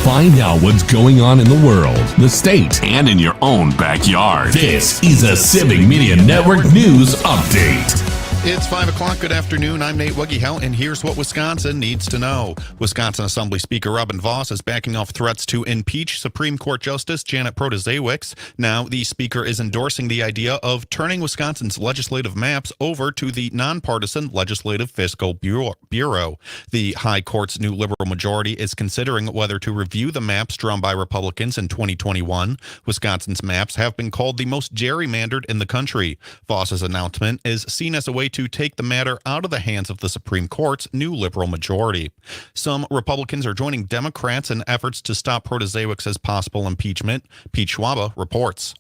Find out what's going on in the world, the state, and in your own backyard. This is a Civic Media Network News Update. It's 5 o'clock. Good afternoon. I'm Nate Wuggihout, and here's what Wisconsin needs to know. Wisconsin Assembly Speaker Robin Vos is backing off threats to impeach Supreme Court Justice Janet Protasiewicz. Now, the speaker is endorsing the idea of turning Wisconsin's legislative maps over to the nonpartisan Legislative Fiscal Bureau. The High Court's new liberal majority is considering whether to review the maps drawn by Republicans in 2021. Wisconsin's maps have been called the most gerrymandered in the country. Vos's announcement is seen as a way to take the matter out of the hands of the Supreme Court's new liberal majority. Some Republicans are joining Democrats in efforts to stop Protasiewicz's possible impeachment. Pete Schwaba reports.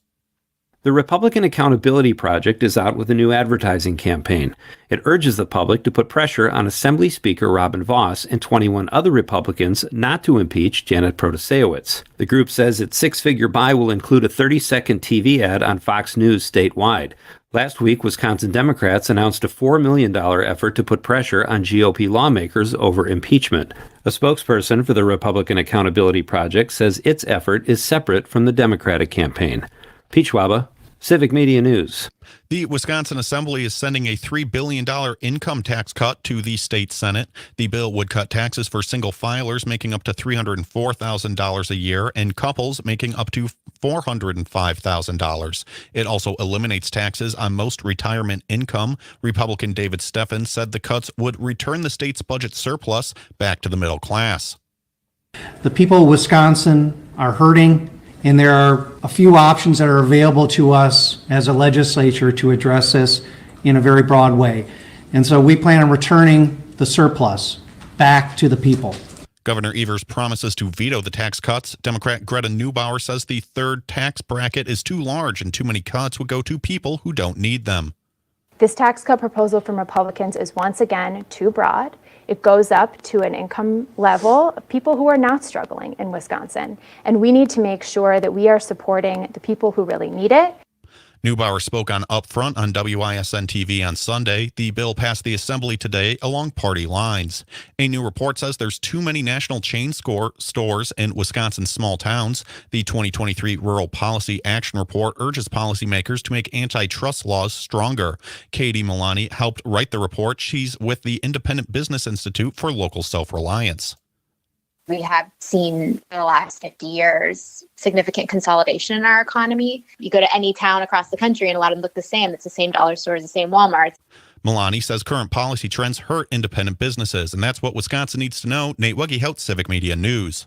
The Republican Accountability Project is out with a new advertising campaign. It urges the public to put pressure on Assembly Speaker Robin Vos and 21 other Republicans not to impeach Janet Protasiewicz. The group says its six-figure buy will include a 30-second TV ad on Fox News statewide. Last week, Wisconsin Democrats announced a $4 million effort to put pressure on GOP lawmakers over impeachment. A spokesperson for the Republican Accountability Project says its effort is separate from the Democratic campaign. Pete Schwaba, Civic Media News. The Wisconsin Assembly is sending a $3 billion income tax cut to the state Senate. The bill would cut taxes for single filers making up to $304,000 a year and couples making up to $405,000. It also eliminates taxes on most retirement income. Republican David Steffen said the cuts would return the state's budget surplus back to the middle class. The people of Wisconsin are hurting, and there are a few options that are available to us as a legislature to address this in a very broad way. And so we plan on returning the surplus back to the people. Governor Evers promises to veto the tax cuts. Democrat Greta Neubauer says the third tax bracket is too large and too many cuts would go to people who don't need them. This tax cut proposal from Republicans is once again too broad. It goes up to an income level of people who are not struggling in Wisconsin. And we need to make sure that we are supporting the people who really need it. Neubauer spoke on Upfront on WISN TV on Sunday. The bill passed the Assembly today along party lines. A new report says there's too many national chain stores in Wisconsin's small towns. The 2023 Rural Policy Action Report urges policymakers to make antitrust laws stronger. Katie Milani helped write the report. She's with the Independent Business Institute for Local Self-Reliance. We have seen in the last 50 years significant consolidation in our economy. You go to any town across the country and a lot of them look the same. It's the same dollar stores, the same Walmarts. Milani says current policy trends hurt independent businesses, and that's what Wisconsin needs to know. Nate Wuggihout, Civic Media News.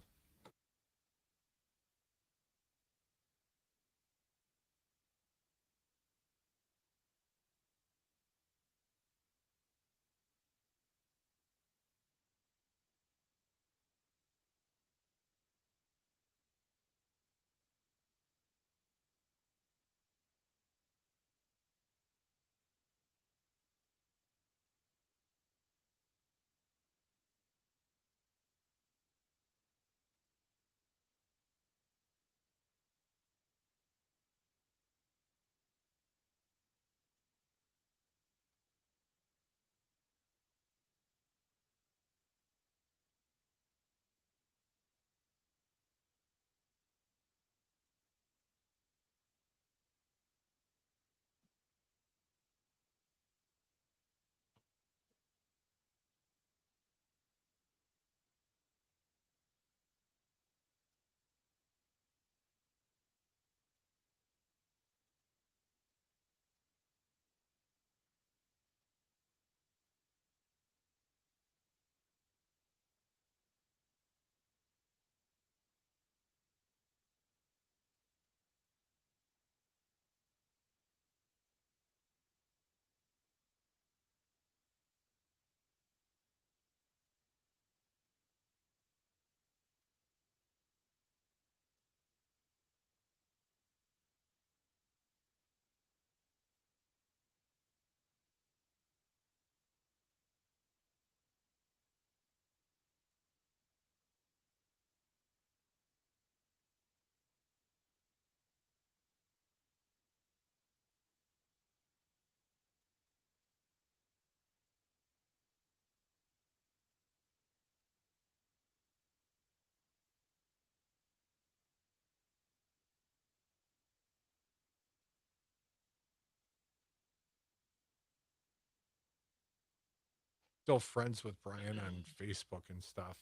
still friends with Brian on Facebook and stuff,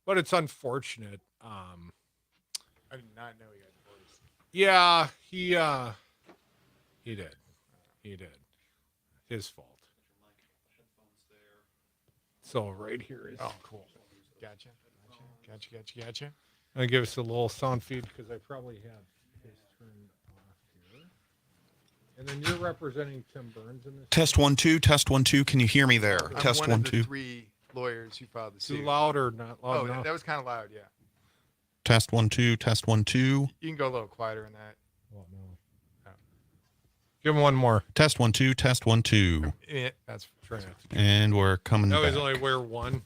but it's unfortunate. I did not know he had voice. Yeah, he did. He did. His fault. So right here is cool. Gotcha. I'm gonna give us a little sound feed because I probably have his turned off here. And then you're representing Tim Burns in this. Test 1 2. Test 1 2. Can you hear me there? I'm Test one 1 of the 2. 3 lawyers who filed the suit. Too loud or not loud Oh, enough? that was kind of loud. Yeah. Test 1 2. Test 1 2. You can go a little quieter in that. Well, no. Give him one more. Test 1 2. Test 1 2. Yeah, that's Try not to. And we're coming No, back. he's only wear one.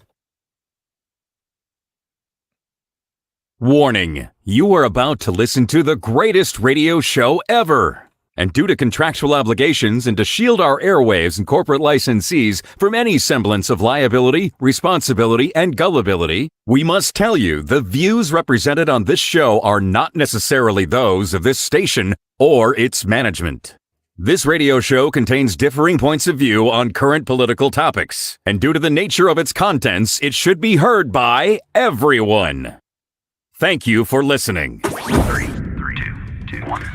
Warning, you are about to listen to the greatest radio show ever. And due to contractual obligations and to shield our airwaves and corporate licensees from any semblance of liability, responsibility, and gullibility, we must tell you the views represented on this show are not necessarily those of this station or its management. This radio show contains differing points of view on current political topics, and due to the nature of its contents, it should be heard by everyone. Thank you for listening. 3, 2, 1.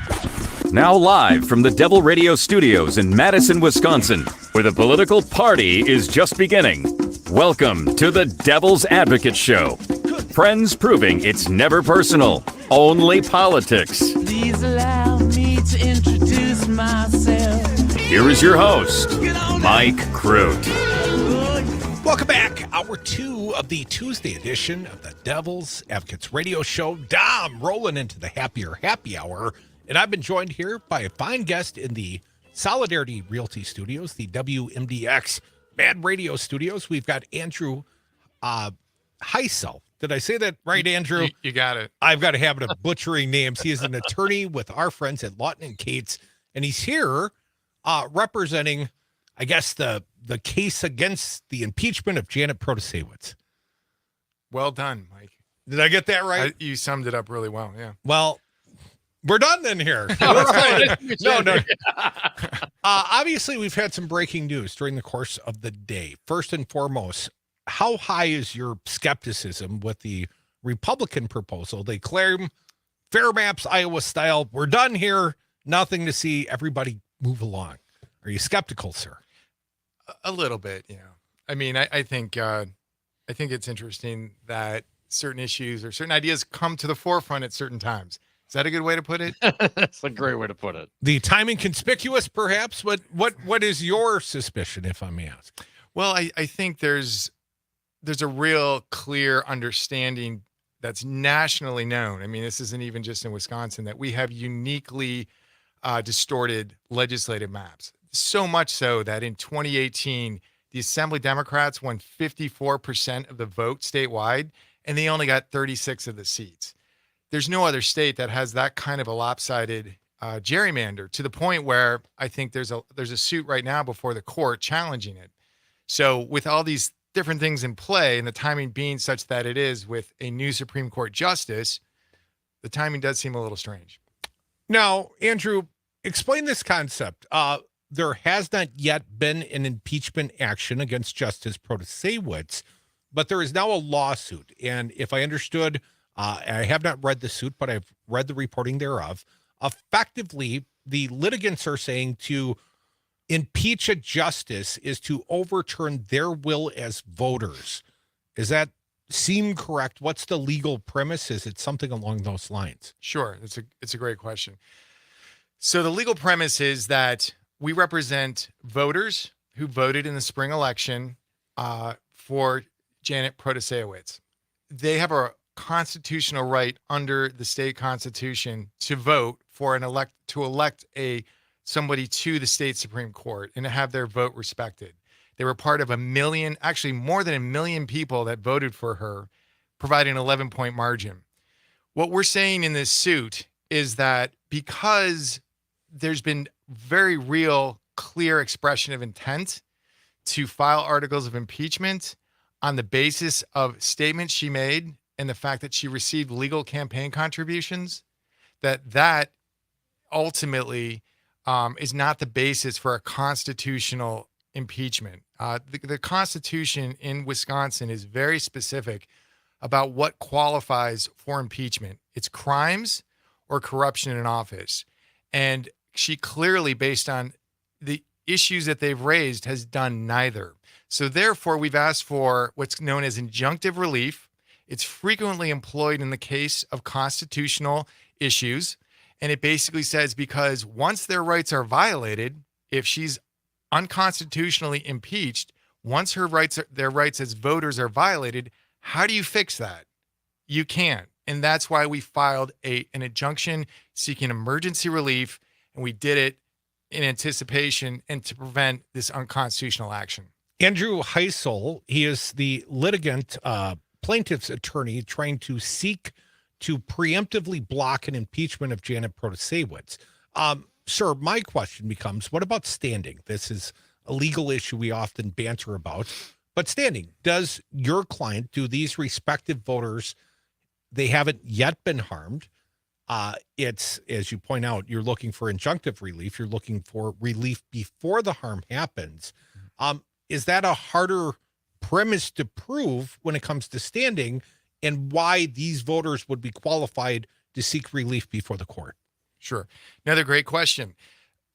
Now live from the Devil Radio Studios in Madison, Wisconsin, where the political party is just beginning. Welcome to the Devil's Advocate Show. Friends proving it's never personal, only politics. Please allow me to introduce myself. Here is your host, Mike Crute. Welcome back. Hour 2 of the Tuesday edition of the Devil's Advocates Radio Show. Dom rolling into the happier happy hour. And I've been joined here by a fine guest in the Solidarity Realty Studios, the WMDX Mad Radio Studios. We've got Andrew Hysell. Did I say that right, Andrew? You got it. I've got a habit of butchering names. He is an attorney with our friends at Lawton and Cates, and he's here representing, I guess, the case against the impeachment of Janet Protasiewicz. Well done, Mike. Did I get that right? You summed it up really well, yeah. Well, we're done then here. No. Obviously, we've had some breaking news during the course of the day. First and foremost, how high is your skepticism with the Republican proposal? They claim fair maps, Iowa style. We're done here. Nothing to see. Everybody move along. Are you skeptical, sir? A little bit, yeah. I mean, I think it's interesting that certain issues or certain ideas come to the forefront at certain times. Is that a good way to put it? That's a great way to put it. The timing conspicuous, perhaps. What is your suspicion, if I may ask? Well, I think there's a real clear understanding that's nationally known. I mean, this isn't even just in Wisconsin, that we have uniquely distorted legislative maps. So much so that in 2018, the Assembly Democrats won 54% of the vote statewide, and they only got 36 of the seats. There's no other state that has that kind of a lopsided gerrymander, to the point where I think there's a suit right now before the court challenging it. So with all these different things in play, and the timing being such that it is with a new Supreme Court justice, the timing does seem a little strange. Now, Andrew, explain this concept. There has not yet been an impeachment action against Justice Protasiewicz, but there is now a lawsuit. And if I understood, I have not read the suit, but I've read the reporting thereof. Effectively, the litigants are saying to impeach a justice is to overturn their will as voters. Does that seem correct? What's the legal premise? Is it something along those lines? Sure. It's a great question. So the legal premise is that we represent voters who voted in the spring election for Janet Protasiewicz. They have a constitutional right under the state constitution to vote for elect somebody to the state Supreme Court and to have their vote respected. They were part of 1 million, actually more than 1 million people that voted for her, providing an 11-point margin. What we're saying in this suit is that because there's been very real, clear expression of intent to file articles of impeachment on the basis of statements she made and the fact that she received legal campaign contributions, that ultimately is not the basis for a constitutional impeachment. The Constitution in Wisconsin is very specific about what qualifies for impeachment. It's crimes or corruption in office. And she clearly, based on the issues that they've raised, has done neither. So therefore, we've asked for what's known as injunctive relief. It's frequently employed in the case of constitutional issues. And it basically says, because once their rights are violated, if she's unconstitutionally impeached, once their rights as voters are violated, how do you fix that? You can't. And that's why we filed an injunction seeking emergency relief. And we did it in anticipation and to prevent this unconstitutional action. Andrew Hysell, he is the litigant, plaintiff's attorney trying to seek to preemptively block an impeachment of Janet Protasiewicz. Sir, my question becomes, what about standing? This is a legal issue we often banter about. But standing, does your client, do these respective voters, they haven't yet been harmed? It's, as you point out, you're looking for injunctive relief. You're looking for relief before the harm happens. Is that a harder premise to prove when it comes to standing, and why these voters would be qualified to seek relief before the court? Sure. Another great question.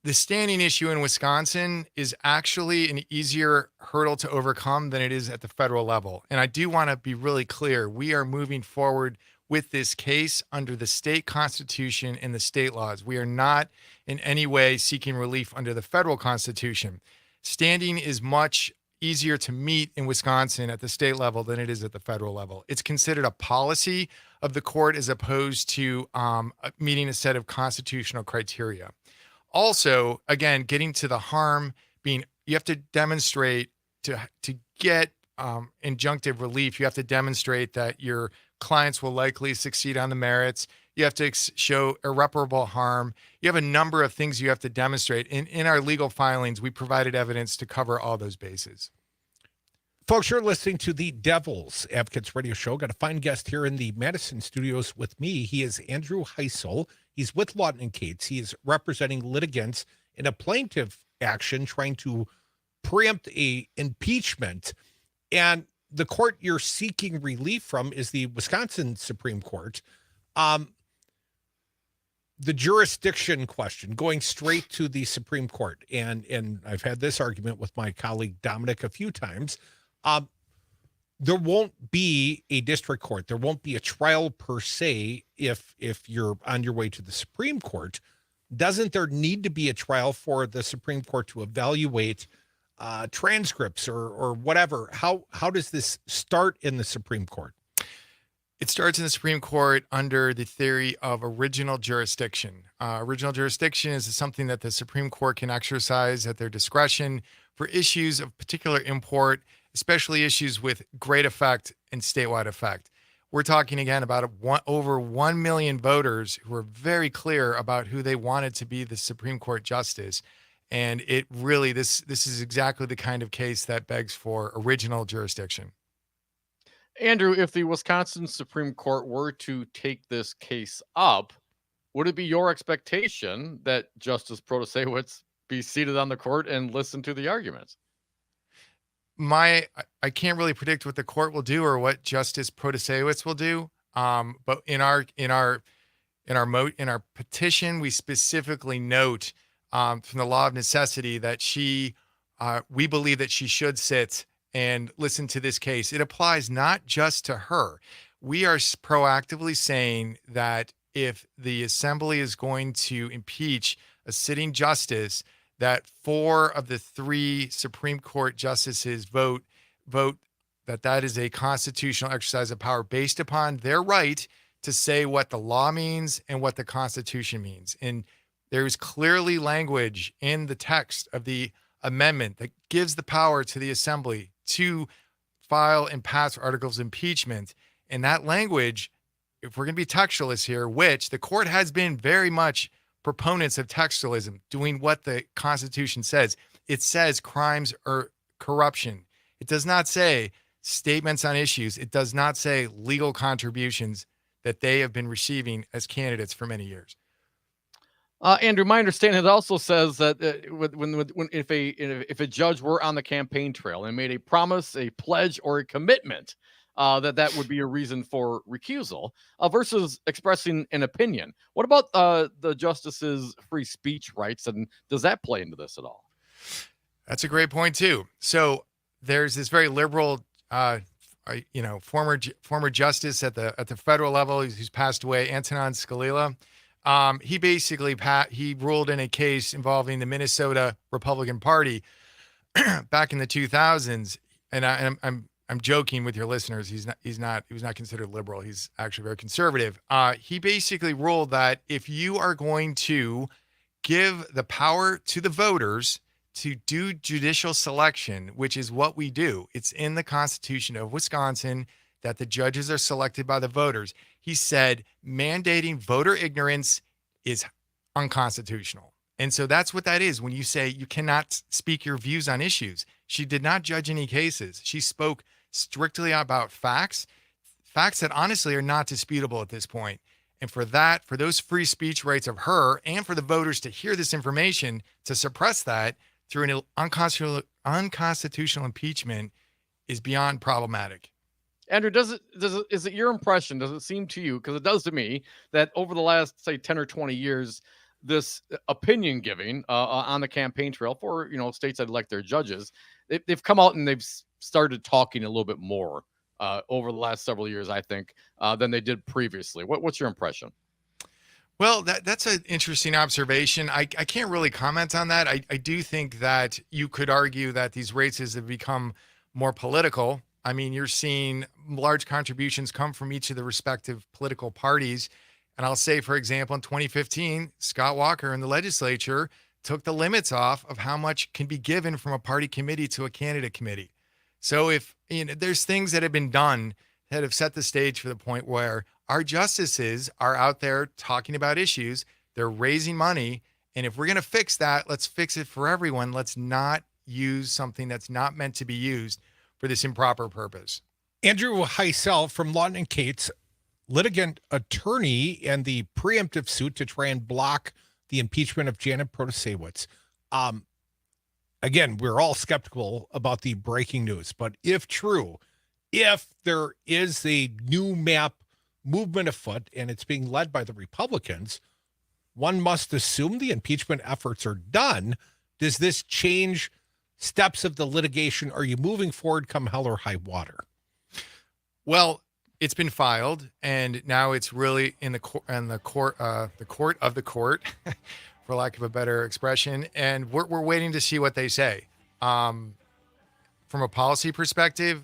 The standing issue in Wisconsin is actually an easier hurdle to overcome than it is at the federal level. And I do want to be really clear. We are moving forward with this case under the state constitution and the state laws. We are not in any way seeking relief under the federal constitution. Standing is much easier to meet in Wisconsin at the state level than it is at the federal level. It's considered a policy of the court as opposed to meeting a set of constitutional criteria. Also, again, getting to the harm being, you have to demonstrate to get injunctive relief, you have to demonstrate that your clients will likely succeed on the merits. You have to show irreparable harm. You have a number of things you have to demonstrate. In our legal filings, we provided evidence to cover all those bases. Folks, you're listening to the Devil's Advocates Radio Show. Got a fine guest here in the Madison studios with me. He is Andrew Hysell. He's with Lawton & Cates. He is representing litigants in a plaintiff action trying to preempt a impeachment. And the court you're seeking relief from is the Wisconsin Supreme Court. The jurisdiction question, going straight to the Supreme Court. And I've had this argument with my colleague Dominic a few times. There won't be a district court. There won't be a trial per se if you're on your way to the Supreme Court. Doesn't there need to be a trial for the Supreme Court to evaluate transcripts or whatever? How does this start in the Supreme Court? It starts in the Supreme Court under the theory of original jurisdiction. Original jurisdiction is something that the Supreme Court can exercise at their discretion for issues of particular import, especially issues with great effect and statewide effect. We're talking again about over 1 million voters who are very clear about who they wanted to be the Supreme Court justice. And it really, this is exactly the kind of case that begs for original jurisdiction. Andrew, if the Wisconsin Supreme Court were to take this case up, would it be your expectation that Justice Protasiewicz be seated on the court and listen to the arguments? I can't really predict what the court will do or what Justice Protasiewicz will do. But in our petition, we specifically note from the law of necessity that we believe that she should sit and listen to this case. It applies not just to her. We are proactively saying that if the assembly is going to impeach a sitting justice, that 4 of the 3 Supreme Court justices vote that is a constitutional exercise of power based upon their right to say what the law means and what the Constitution means. And there is clearly language in the text of the amendment that gives the power to the assembly to file and pass articles of impeachment. And that language, if we're going to be textualists here, which the court has been very much proponents of textualism, doing what the Constitution says. It says crimes or corruption. It does not say statements on issues. It does not say legal contributions that they have been receiving as candidates for many years. Andrew, my understanding it also says that if a judge were on the campaign trail and made a promise, a pledge, or a commitment, that would be a reason for recusal versus expressing an opinion. What about the justice's free speech rights, and does that play into this at all? That's a great point too. So there's this very liberal, former justice at the federal level who's passed away, Antonin Scalia. He basically he ruled in a case involving the Minnesota Republican Party back in the 2000s, and I'm joking with your listeners. He was not considered liberal. He's actually very conservative. He basically ruled that if you are going to give the power to the voters to do judicial selection, which is what we do, it's in the Constitution of Wisconsin that the judges are selected by the voters. He said mandating voter ignorance is unconstitutional. And so that's what that is when you say you cannot speak your views on issues. She did not judge any cases. She spoke strictly about facts that honestly are not disputable at this point. And for those free speech rights of her and for the voters to hear this information, to suppress that through an unconstitutional impeachment is beyond problematic. Andrew, is it your impression, does it seem to you, because it does to me, that over the last, say, 10 or 20 years, this opinion giving on the campaign trail for, states that elect their judges, they've come out and they've started talking a little bit more over the last several years, I think, than they did previously. What's your impression? Well, that's an interesting observation. I can't really comment on that. I do think that you could argue that these races have become more political. I mean, you're seeing large contributions come from each of the respective political parties. And I'll say, for example, in 2015, Scott Walker in the legislature took the limits off of how much can be given from a party committee to a candidate committee. So if there's things that have been done that have set the stage for the point where our justices are out there talking about issues, they're raising money. And if we're going to fix that, let's fix it for everyone. Let's not use something that's not meant to be used for this improper purpose. Andrew Hysell from Lawton and Cates, litigant attorney in the preemptive suit to try and block the impeachment of Janet Protasiewicz. Again, we're all skeptical about the breaking news, but if true, if there is a new map movement afoot and it's being led by the Republicans, one must assume the impeachment efforts are done. Does this change steps of the litigation? Are you moving forward come hell or high water? Well, it's been filed, and now it's really in the court of the court, for lack of a better expression. And we're waiting to see what they say. From a policy perspective,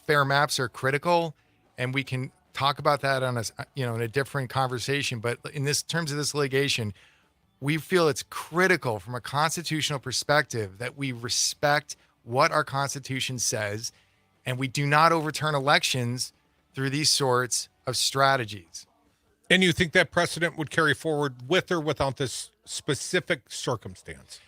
fair maps are critical, and we can talk about that on in a different conversation. But in terms of this litigation, we feel it's critical from a constitutional perspective that we respect what our Constitution says, and we do not overturn elections through these sorts of strategies. And you think that precedent would carry forward with or without this specific circumstance?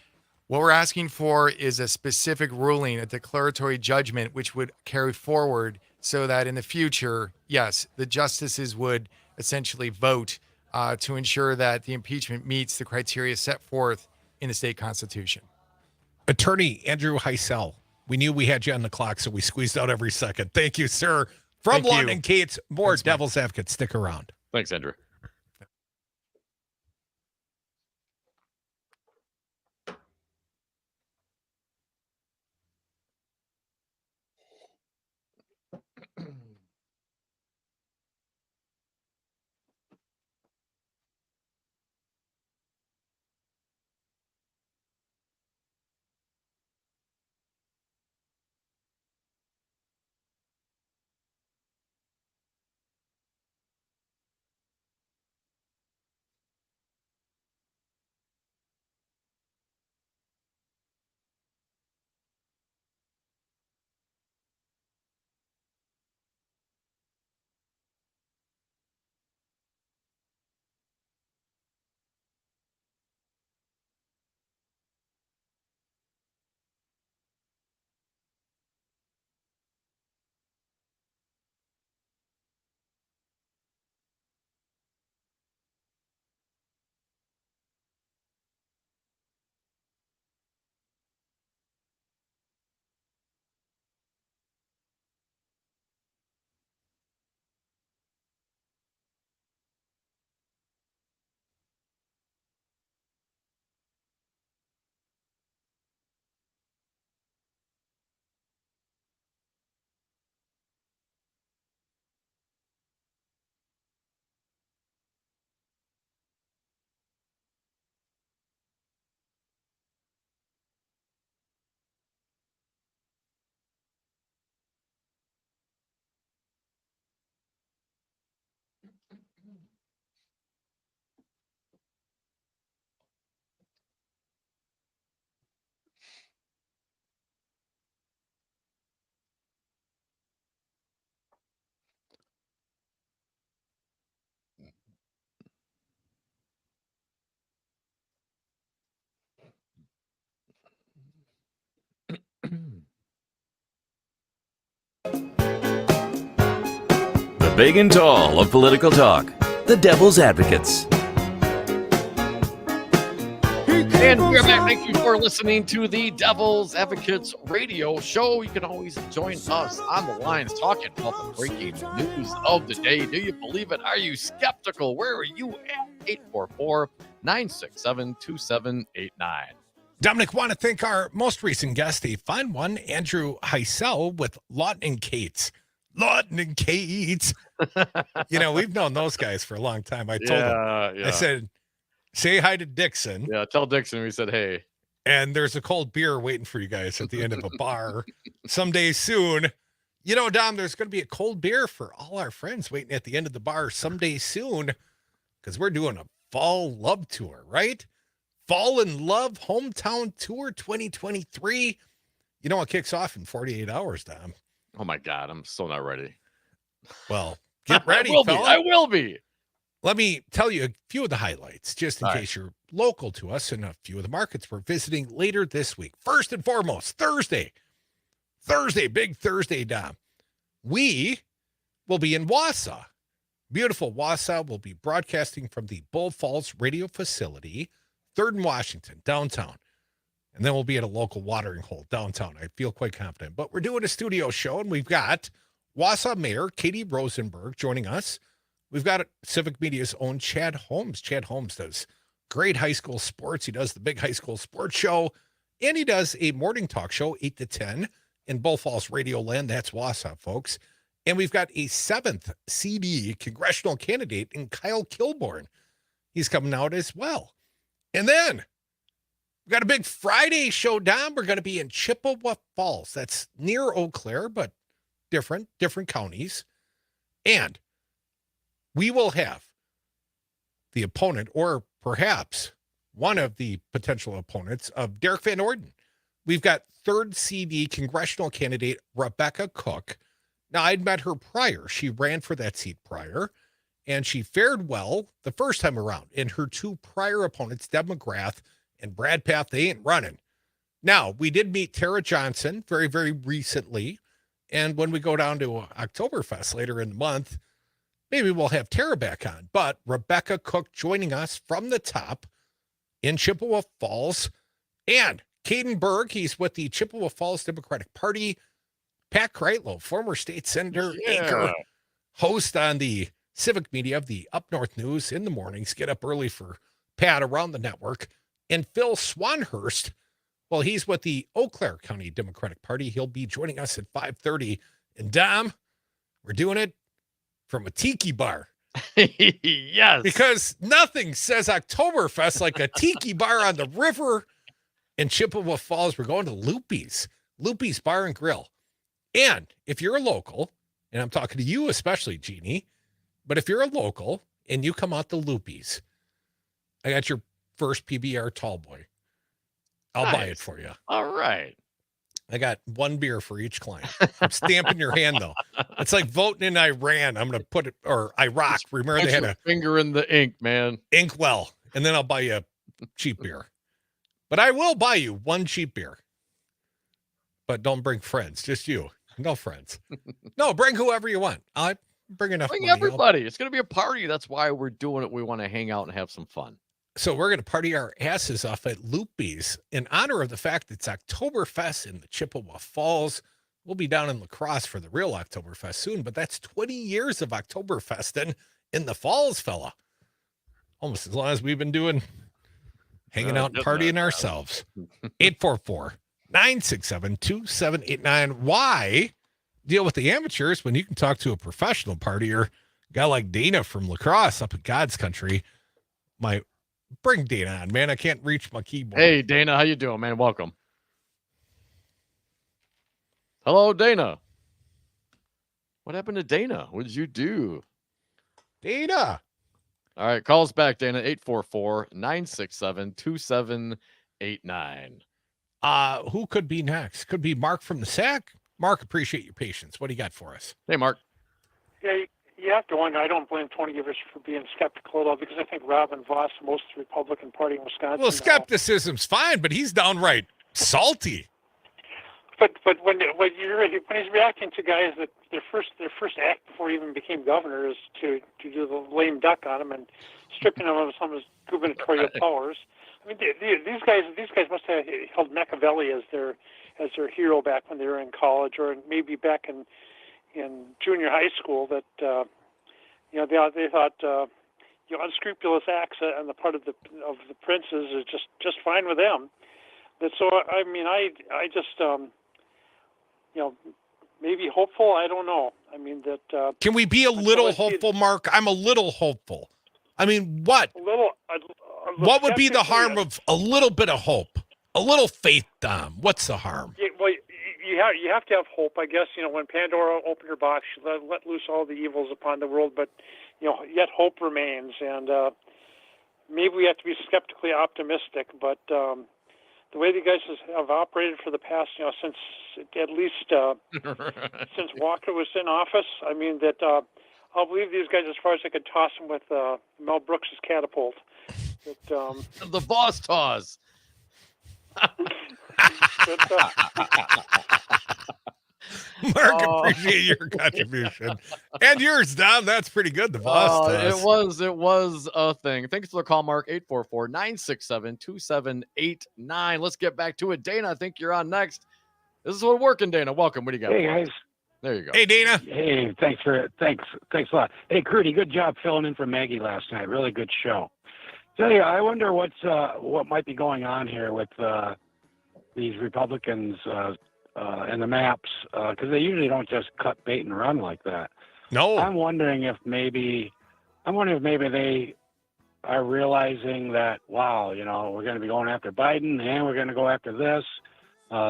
What we're asking for is a specific ruling, a declaratory judgment, which would carry forward so that in the future, yes, the justices would essentially vote to ensure that the impeachment meets the criteria set forth in the state constitution. Attorney Andrew Hysell, we knew we had you on the clock, so we squeezed out every second. Thank you, sir. From Lawton and Cates, more Thanks, Devil's Advocate. Stick around. Thanks, Andrew. big and tall of political talk, the Devil's Advocates. And we're back. Thank you for listening to the Devil's Advocates radio show. You can always join us on the lines talking about the breaking news of the day. Do you believe it? Are you skeptical? Where are you at? 844-967-2789. Dominic, want to thank our most recent guest, a fine one, Andrew Hysell with Lawton and Cates. Lawton and Cates. We've known those guys for a long time. I told him. I said, say hi to Dixon. Yeah, tell Dixon we said hey. And there's a cold beer waiting for you guys at the end of a bar someday soon. Dom, there's going to be a cold beer for all our friends waiting at the end of the bar someday soon because we're doing a fall love tour, right? Fall in Love Hometown Tour 2023. It kicks off in 48 hours, Dom. Oh, my God. I'm still not ready. Well, get ready, fella. I will be. Let me tell you a few of the highlights, just in case you're local to us, and a few of the markets we're visiting later this week. First and foremost, Thursday, big Thursday, Dom. We will be in Wausau. Beautiful Wausau. Will be broadcasting from the Bull Falls Radio Facility, 3rd and Washington, downtown. And then we'll be at a local watering hole downtown. I feel quite confident. But we're doing a studio show, and we've got Wausau Mayor Katie Rosenberg joining us. We've got Civic Media's own Chad Holmes. Chad Holmes does great high school sports. He does the big high school sports show, and he does a morning talk show, 8 to 10, in Bull Falls Radio Land. That's Wausau, folks. And we've got a 7th CD congressional candidate in Kyle Kilborn. He's coming out as well. And then we've got a big Friday show, Dom. We're going to be in Chippewa Falls. That's near Eau Claire, but different counties. And we will have the opponent, or perhaps one of the potential opponents, of Derek Van Orden. We've got 3rd CD congressional candidate Rebecca Cook. Now, I'd met her prior. She ran for that seat prior, and she fared well the first time around. And her 2 prior opponents, Deb McGrath and Brad Path, they ain't running. Now, we did meet Tara Johnson very, very recently. And when we go down to Oktoberfest later in the month, maybe we'll have Tara back on. But Rebecca Cook joining us from the top in Chippewa Falls. And Caden Berg, he's with the Chippewa Falls Democratic Party. Pat Kreitlow, former state senator, anchor, host on the Civic Media of the Up North News in the mornings. Get up early for Pat around the network. And Phil Swanhurst, well, he's with the Eau Claire County Democratic Party. He'll be joining us at 5:30. And Dom, we're doing it from a tiki bar. Yes. Because nothing says Oktoberfest like a tiki bar on the river in Chippewa Falls. We're going to Loopy's Bar and Grill. And if you're a local, and I'm talking to you especially, Jeannie, but if you're a local and you come out to Loopy's, I got your first PBR tall boy. I'll buy it for you. All right. I got 1 beer for each client. I'm stamping your hand, though. It's like voting in Iran. I'm going to put it, or Iraq. Remember, they had a finger in the ink, man. Ink well, and then I'll buy you a cheap beer. But I will buy you 1 cheap beer. But don't bring friends, just you. No friends. No, bring whoever you want. I bring enough. Bring money. everybody. It's going to be a party. That's why we're doing it. We want to hang out and have some fun. So we're going to party our asses off at Loopy's in honor of the fact it's Oktoberfest in the Chippewa Falls. We'll be down in La Crosse for the real Oktoberfest soon, but that's 20 years of Oktoberfest in the Falls, fella. Almost as long as we've been doing, hanging out and partying ourselves. 844-967-2789. Why deal with the amateurs when you can talk to a professional partier? A guy like Dana from La Crosse up in God's country. Bring Dana on, man. I can't reach my keyboard. Hey, Dana, how you doing, man? Welcome. Hello, Dana. What happened to Dana? What did you do? Dana. All right, call us back, Dana. 844-967-2789. Who could be next? Could be Mark from the SAC. Mark, appreciate your patience. What do you got for us? Hey, Mark. Yeah, you have to wonder. I don't blame Tony Givers for being skeptical at all, because I think Robin Voss, most of the Republican Party in Wisconsin. Well, skepticism's fine, but he's downright salty. but when he's reacting to guys that their first act before he even became governor is to do the lame duck on him and stripping him of some of his gubernatorial powers. I mean, these guys must have held Machiavelli as their hero back when they were in college, or maybe back in junior high school. That they thought unscrupulous acts on the part of the princes is just fine with them. That so I mean I just maybe hopeful. I don't know. I mean that. Can we be a little hopeful, Mark? I'm a little hopeful. I mean, what? What would be the harm of a little bit of hope, a little faith, Dom? What's the harm? Yeah, well, you have to have hope, I guess. When Pandora opened her box, she let loose all the evils upon the world, but yet hope remains, and maybe we have to be skeptically optimistic. But the way the guys have operated for the past, since at least since Walker was in office, I mean that I'll believe these guys as far as I could toss them with Mel Brooks' catapult. But, the boss toss. Mark, appreciate your contribution and yours, Dom. That's pretty good. The boss toss. It was a thing. Thanks for the call, Mark. 844-967-2789. Let's get back to it. Dana, I think you're on next. This is what working, Dana. Welcome. What do you got? Hey guys. There you go. Hey, Dana. Hey, thanks a lot. Hey, Crute, good job filling in for Maggie last night. Really good show. Tell you, I wonder what might be going on here with these Republicans and the maps, because they usually don't just cut bait and run like that. No. I'm wondering if maybe they are realizing that, wow, we're going to be going after Biden and we're going to go after this.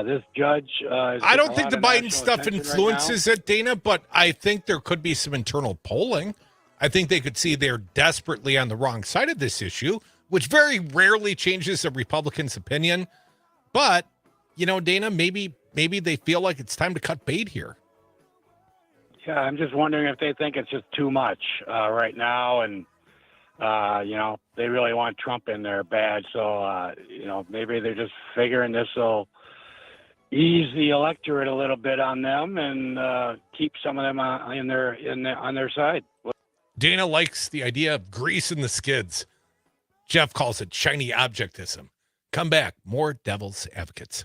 This judge. I don't think the Biden stuff influences it, Dana, but I think there could be some internal polling. I think they could see they're desperately on the wrong side of this issue, which very rarely changes a Republican's opinion. But, Dana, maybe they feel like it's time to cut bait here. Yeah, I'm just wondering if they think it's just too much right now, and they really want Trump in there bad. So maybe they're just figuring this will ease the electorate a little bit on them and keep some of them on their side. Dana likes the idea of greasing the skids. Jeff calls it shiny objectism. Come back. More Devil's Advocates.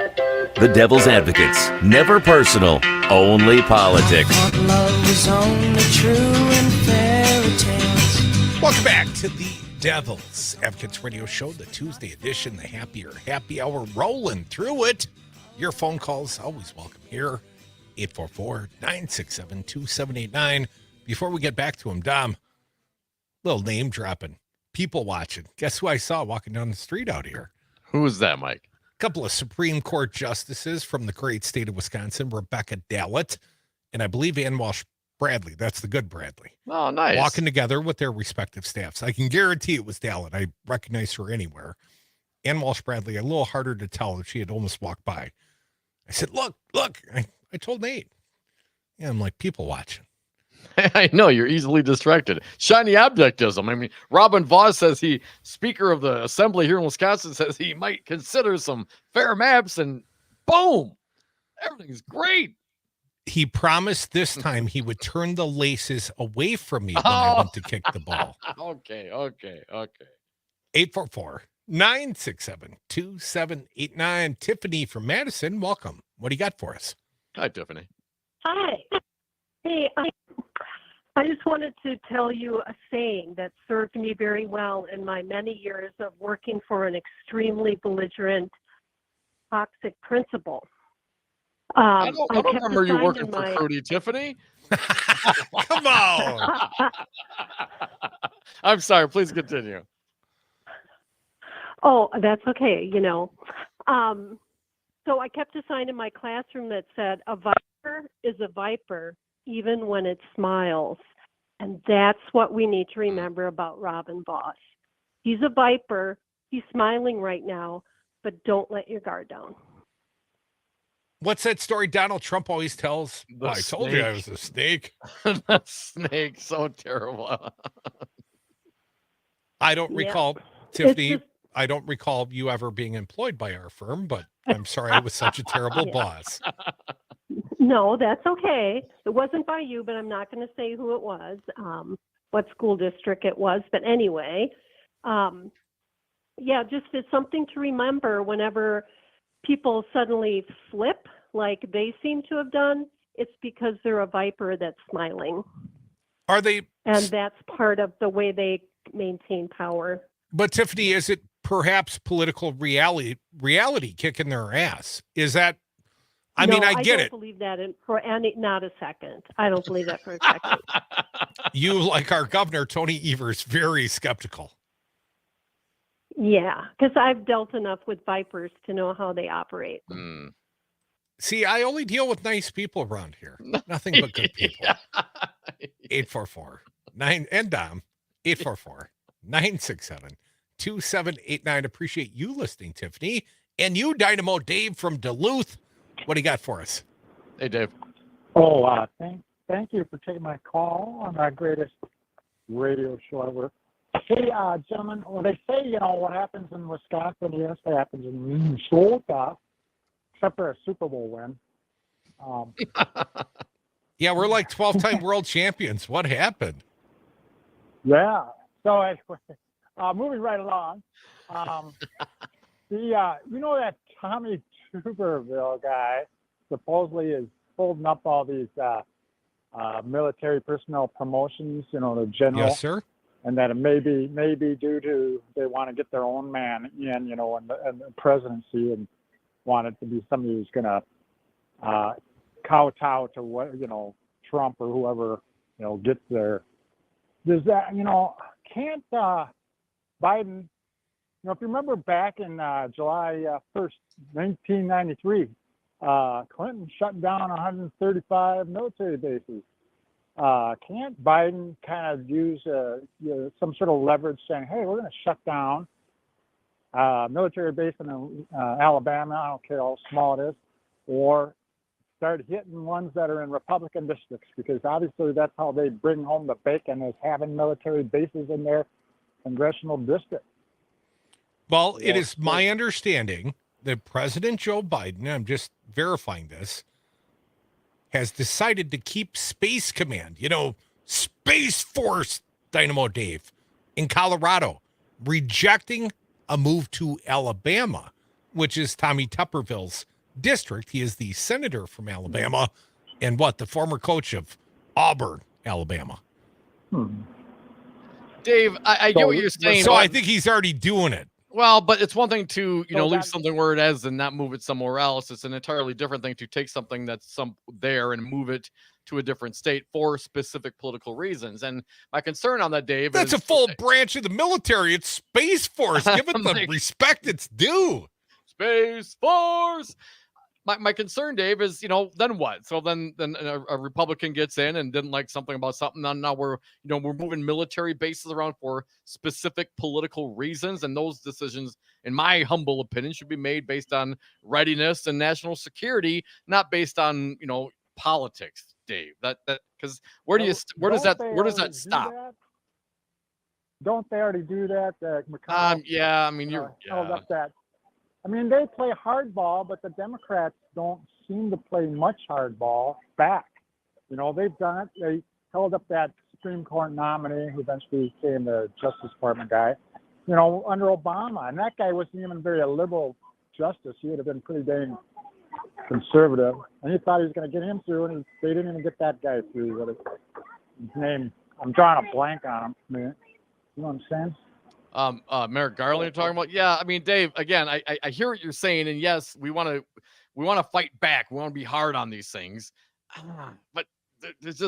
The Devil's Advocates. Never personal, only politics. Love is only true in fairy tales. Welcome back to the Devil's Advocates Radio Show, the Tuesday edition, the happy hour, rolling through it. Your phone calls, always welcome here, 844-967-2789. Before we get back to him, Dom, little name dropping, people watching. Guess who I saw walking down the street out here? Who is that, Mike? A couple of Supreme Court justices from the great state of Wisconsin, Rebecca Dallett, and I believe Ann Walsh Bradley. That's the good Bradley. Oh, nice. Walking together with their respective staffs. I can guarantee it was Dallett. I recognize her anywhere. Ann Walsh Bradley, a little harder to tell if she had almost walked by. I said, look. I told Nate. Yeah, I'm like, people watching. I know, you're easily distracted. Shiny objectism. I mean, Robin Vos says Speaker of the Assembly here in Wisconsin says he might consider some fair maps, and boom, everything's great. He promised this time he would turn the laces away from me when I went to kick the ball. Okay. 844-967-2789. Tiffany from Madison, welcome. What do you got for us? Hi, Tiffany. Hi. Hey, I just wanted to tell you a saying that served me very well in my many years of working for an extremely belligerent, toxic principal. I don't remember you working for Crute, Tiffany. Come on. I'm sorry. Please continue. Oh, that's okay. So I kept a sign in my classroom that said, "A viper is a viper, even when it smiles." And that's what we need to remember about Robin Vos. He's a viper. He's smiling right now, but don't let your guard down. What's that story Donald Trump always tells? I told you I was a snake. The snake, so terrible. I don't recall, Tiffany, I don't recall you ever being employed by our firm, but I'm sorry I was such a terrible boss. No, that's okay. It wasn't by you, but I'm not going to say who it was, what school district it was. But anyway, just it's something to remember whenever people suddenly flip like they seem to have done. It's because they're a viper that's smiling. Are they? And that's part of the way they maintain power. But Tiffany, is it perhaps political reality kicking their ass? Is that? I mean, I get it. I don't believe that not a second. I don't believe that for a second. You, like our governor, Tony Evers, very skeptical. Yeah, because I've dealt enough with vipers to know how they operate. See, I only deal with nice people around here. Nothing but good people. 844-9 and Dom, 844-967-2789. Appreciate you listening, Tiffany. And you, Dynamo Dave from Duluth. What do you got for us? Hey, Dave. Oh, thank you for taking my call on our greatest radio show ever. Hey, gentlemen, well, they say, what happens in Wisconsin, yes, that happens in Minnesota, except for a Super Bowl win. Yeah, we're like 12-time world champions. What happened? Yeah. So anyway, moving right along, that Tommy Tuberville guy supposedly is holding up all these military personnel promotions, the general. Yes, sir. And that it may be due to they want to get their own man in, in the presidency, and want it to be somebody who's going to kowtow to what Trump or whoever gets there. Does that can't Biden? If you remember back in July 1st, 1993, Clinton shut down 135 military bases. Can't Biden kind of use some sort of leverage saying, hey, we're going to shut down military base in Alabama, I don't care how small it is, or start hitting ones that are in Republican districts, because obviously that's how they bring home the bacon, is having military bases in their congressional district. Well, it is my understanding that President Joe Biden, I'm just verifying this, has decided to keep Space Command, Space Force, Dynamo Dave, in Colorado, rejecting a move to Alabama, which is Tommy Tuberville's district. He is the senator from Alabama and the former coach of Auburn, Alabama. Dave, I get what you're saying. So I think he's already doing it. Well, but it's one thing to, leave something where it is and not move it somewhere else. It's an entirely different thing to take something that's there and move it to a different state for specific political reasons. And my concern on that, Dave, that's a full branch of the military. It's Space Force. Give it the respect it's due. Space Force. My concern, Dave, is, then what? So then a Republican gets in and didn't like something about something. Now we're moving military bases around for specific political reasons. And those decisions, in my humble opinion, should be made based on readiness and national security, not based on, politics, Dave. Because where does that stop? Don't they already do that? Yeah, I mean, held up that. I mean, they play hardball, but the Democrats don't seem to play much hardball back. They've done it. They held up that Supreme Court nominee who eventually became the Justice Department guy, under Obama. And that guy wasn't even very a liberal justice. He would have been pretty dang conservative. And he thought he was going to get him through, and they didn't even get that guy through. What is his name? I'm drawing a blank on him. You know what I'm saying? Merrick Garland you're talking about? Yeah, I mean, Dave, again, I hear what you're saying, and yes, we want to fight back. We want to be hard on these things, but there's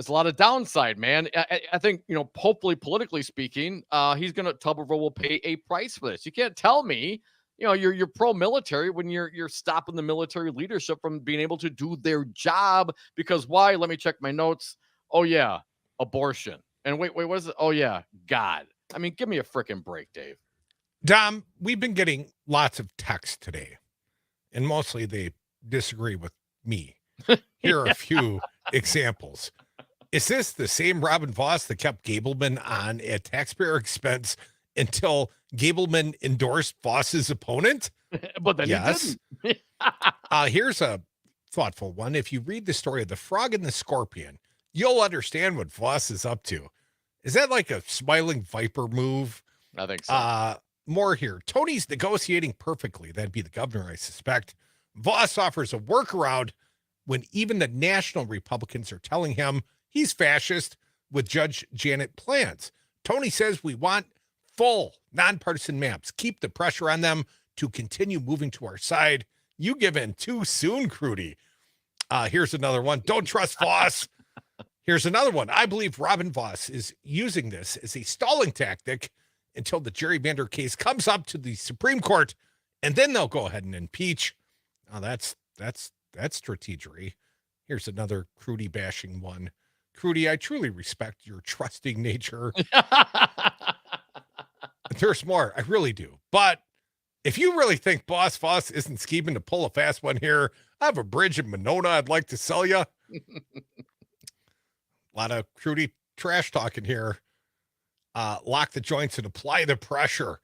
a lot of downside, man. I think, hopefully, politically speaking, Tuberville will pay a price for this. You can't tell me, you're pro-military when you're stopping the military leadership from being able to do their job because why? Let me check my notes. Oh yeah, abortion. And wait, what is it? Oh yeah, God. I mean, give me a freaking break, Dave. Dom, we've been getting lots of texts today, and mostly they disagree with me. Here are a few examples. Is this the same Robin Voss that kept Gableman on at taxpayer expense until Gableman endorsed Voss's opponent? But then yes. He didn't. Here's a thoughtful one. If you read the story of the frog and the scorpion, you'll understand what Voss is up to. Is that like a smiling viper move? I think so. More here. Tony's negotiating perfectly. That'd be the governor, I suspect. Voss offers a workaround when even the national Republicans are telling him he's fascist with Judge Janet plans. Tony says we want full nonpartisan maps. Keep the pressure on them to continue moving to our side. You give in too soon, Crute. Here's another one. Don't trust Voss. Here's another one. I believe Robin Voss is using this as a stalling tactic until the gerrymander case comes up to the Supreme Court, and then they'll go ahead and impeach. Oh, that's strategery. Here's another Crute bashing one. Crute, I truly respect your trusting nature. There's more. I really do. But if you really think Boss Voss isn't scheming to pull a fast one here, I have a bridge in Monona I'd like to sell you. A lot of Crute trash talking here. Lock the joints and apply the pressure.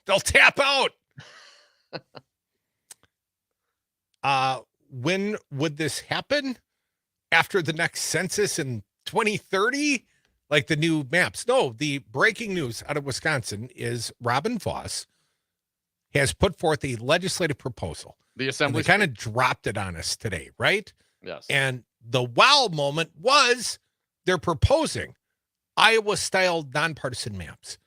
They'll tap out. When would this happen? After the next census in 2030? Like the new maps? No, the breaking news out of Wisconsin is Robin Voss has put forth a legislative proposal. The assembly kind of dropped it on us today, right? Yes. And the wow moment was they're proposing Iowa-style nonpartisan maps.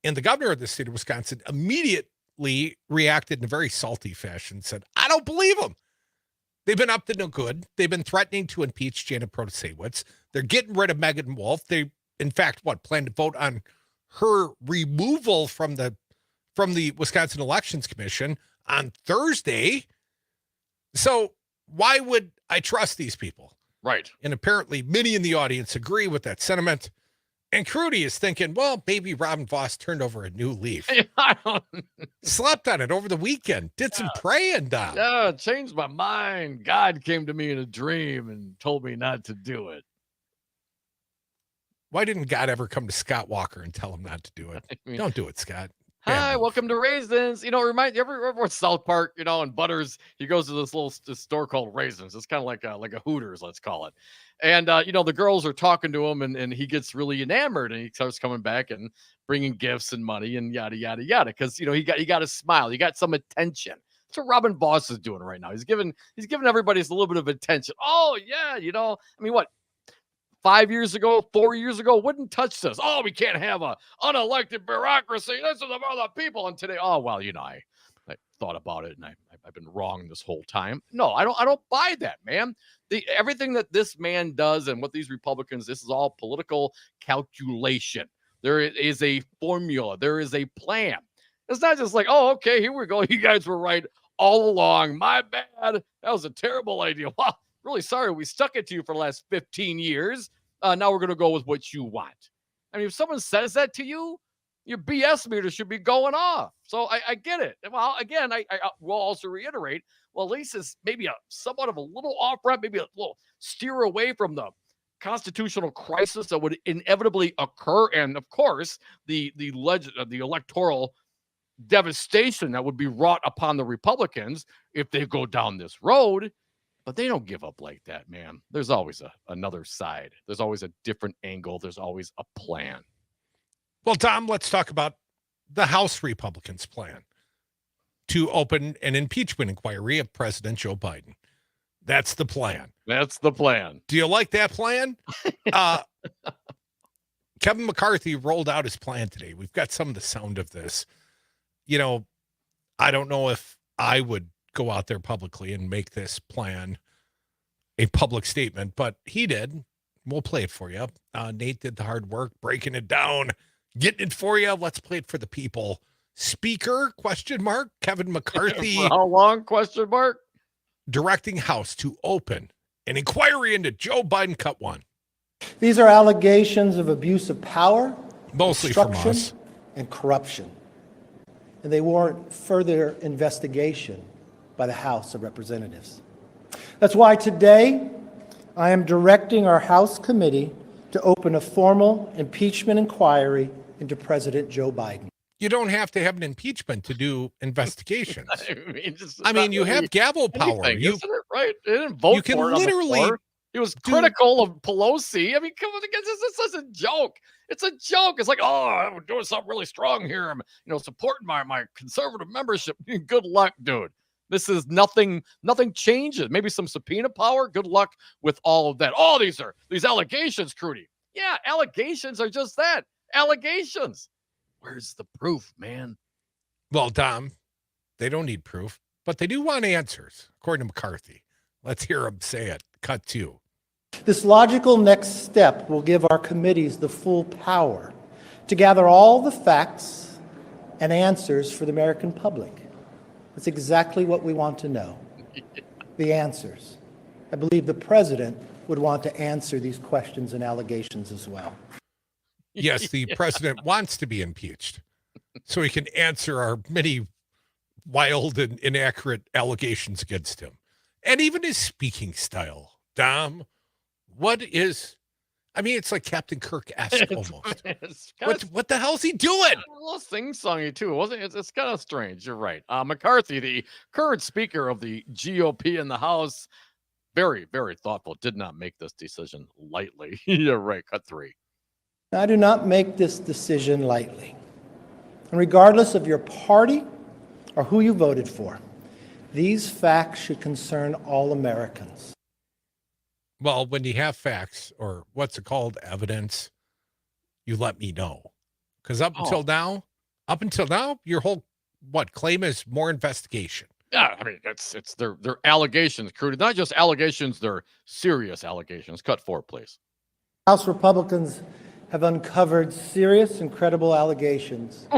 And the governor of the state of Wisconsin immediately reacted in a very salty fashion, said, I don't believe them. They've been up to no good. They've been threatening to impeach Janet Protasiewicz. They're getting rid of Megan Wolf. They, in fact, plan to vote on her removal from the Wisconsin Elections Commission on Thursday. So why would I trust these people? Right. And apparently many in the audience agree with that sentiment. And Crute is thinking, well, maybe Robin Voss turned over a new leaf. Slept on it over the weekend. Did some praying, Dom. Yeah, changed my mind. God came to me in a dream and told me not to do it. Why didn't God ever come to Scott Walker and tell him not to do it? Don't do it, Scott. Hi, welcome to Raisins. Remind you, ever South Park, and Butters, he goes to this little store called Raisins. It's kind of like a Hooters, let's call it. And, the girls are talking to him and he gets really enamored and he starts coming back and bringing gifts and money and yada, yada, yada. Cause he got a smile. He got some attention. That's what Robin Voss is doing right now. He's giving everybody a little bit of attention. Oh yeah, I mean, what? 5 years ago, 4 years ago, wouldn't touch this. Oh, we can't have a unelected bureaucracy. This is about the people. And today, oh well, I thought about it, and I've been wrong this whole time. No, I don't buy that, man. Everything that this man does and what these Republicans, this is all political calculation. There is a formula. There is a plan. It's not just like, oh, okay, here we go. You guys were right all along. My bad. That was a terrible idea. Well, really sorry. We stuck it to you for the last 15 years. Now we're going to go with what you want. I mean, if someone says that to you, your BS meter should be going off. So I get it. Well, again, I will also reiterate, well, at least it's maybe somewhat of a little off ramp, maybe a little steer away from the constitutional crisis that would inevitably occur. And of course, the electoral devastation that would be wrought upon the Republicans if they go down this road. But they don't give up like that, man. There's always another side. There's always a different angle. There's always a plan. Well, Dom, let's talk about the House Republicans' plan to open an impeachment inquiry of President Joe Biden. That's the plan. That's the plan. Do you like that plan? Kevin McCarthy rolled out his plan today. We've got some of the sound of this. I don't know if I would go out there publicly and make this plan a public statement, but he did. We'll play it for you. Nate did the hard work, breaking it down, getting it for you. Let's play it for the people. Speaker, ? Kevin McCarthy. For how long, ? Directing House to open an inquiry into Joe Biden, cut 1. These are allegations of abuse of power, mostly from us, and corruption. And they warrant further investigation by the House of Representatives. That's why today I am directing our House committee to open a formal impeachment inquiry into President Joe Biden. You don't have to have an impeachment to do investigations. I mean, you have gavel power. Isn't it, right? They didn't vote you can for it literally. On the floor. He was critical of Pelosi. I mean, come on, this is a joke. It's a joke. It's like, oh, I'm doing something really strong here. I'm, supporting my conservative membership. Good luck, dude. This is nothing changes. Maybe some subpoena power. Good luck with all of that. Oh, these allegations, Crute. Yeah, allegations are just that. Allegations. Where's the proof, man? Well, Dom, they don't need proof, but they do want answers, according to McCarthy. Let's hear him say it. Cut 2. This logical next step will give our committees the full power to gather all the facts and answers for the American public. That's exactly what we want to know, the answers. I believe the president would want to answer these questions and allegations as well. Yes, the president wants to be impeached so he can answer our many wild and inaccurate allegations against him. And even his speaking style. Dom, it's like Captain Kirk-esque almost. What the hell's he doing? A little sing-songy too, wasn't it? It's kind of strange. You're right. McCarthy, the current speaker of the GOP in the House, very, very thoughtful, did not make this decision lightly. You're right. Cut 3. I do not make this decision lightly. And regardless of your party or who you voted for, these facts should concern all Americans. Well, when you have facts, or what's it called, evidence, you let me know. Because up until now, your whole claim is more investigation. Yeah, I mean, it's their allegations, Crute. Not just allegations, they're serious allegations. Cut 4, please. House Republicans have uncovered serious and credible allegations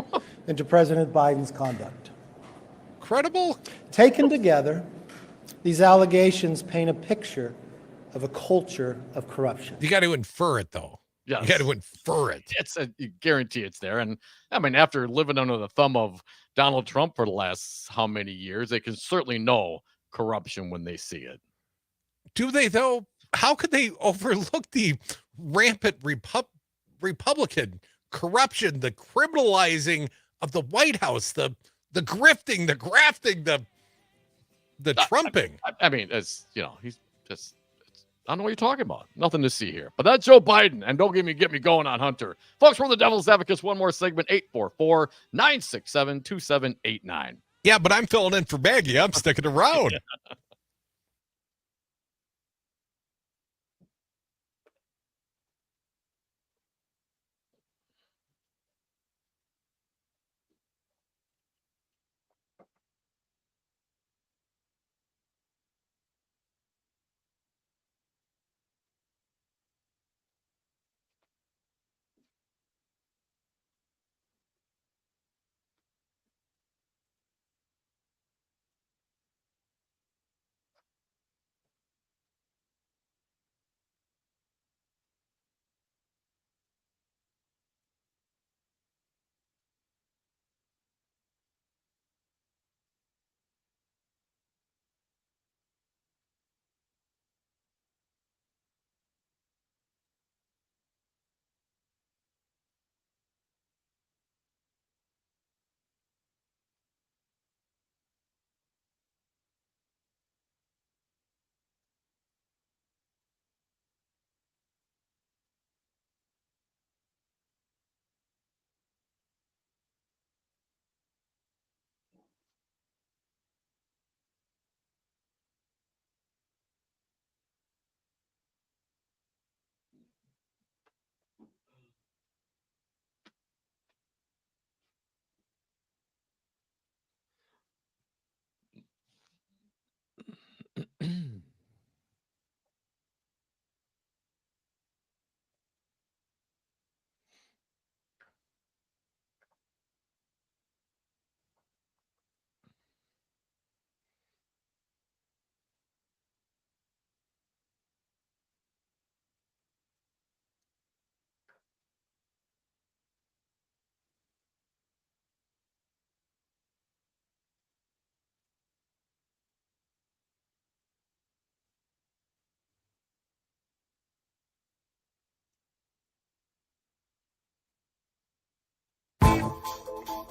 into President Biden's conduct. Credible? Taken together, these allegations paint a picture of a culture of corruption. You got to infer it, though. Yes. You got to infer it. You guarantee it's there. And I mean, after living under the thumb of Donald Trump for the last how many years, they can certainly know corruption when they see it. Do they, though? How could they overlook the rampant Republican corruption, the criminalizing of the White House, the grifting, the grafting, the trumping? I mean, he's just, I don't know what you're talking about. Nothing to see here. But that's Joe Biden. And don't get me going on Hunter. Folks, from the Devil's Advocates, one more segment, 844-967-2789. Yeah, but I'm filling in for Maggie. I'm sticking around.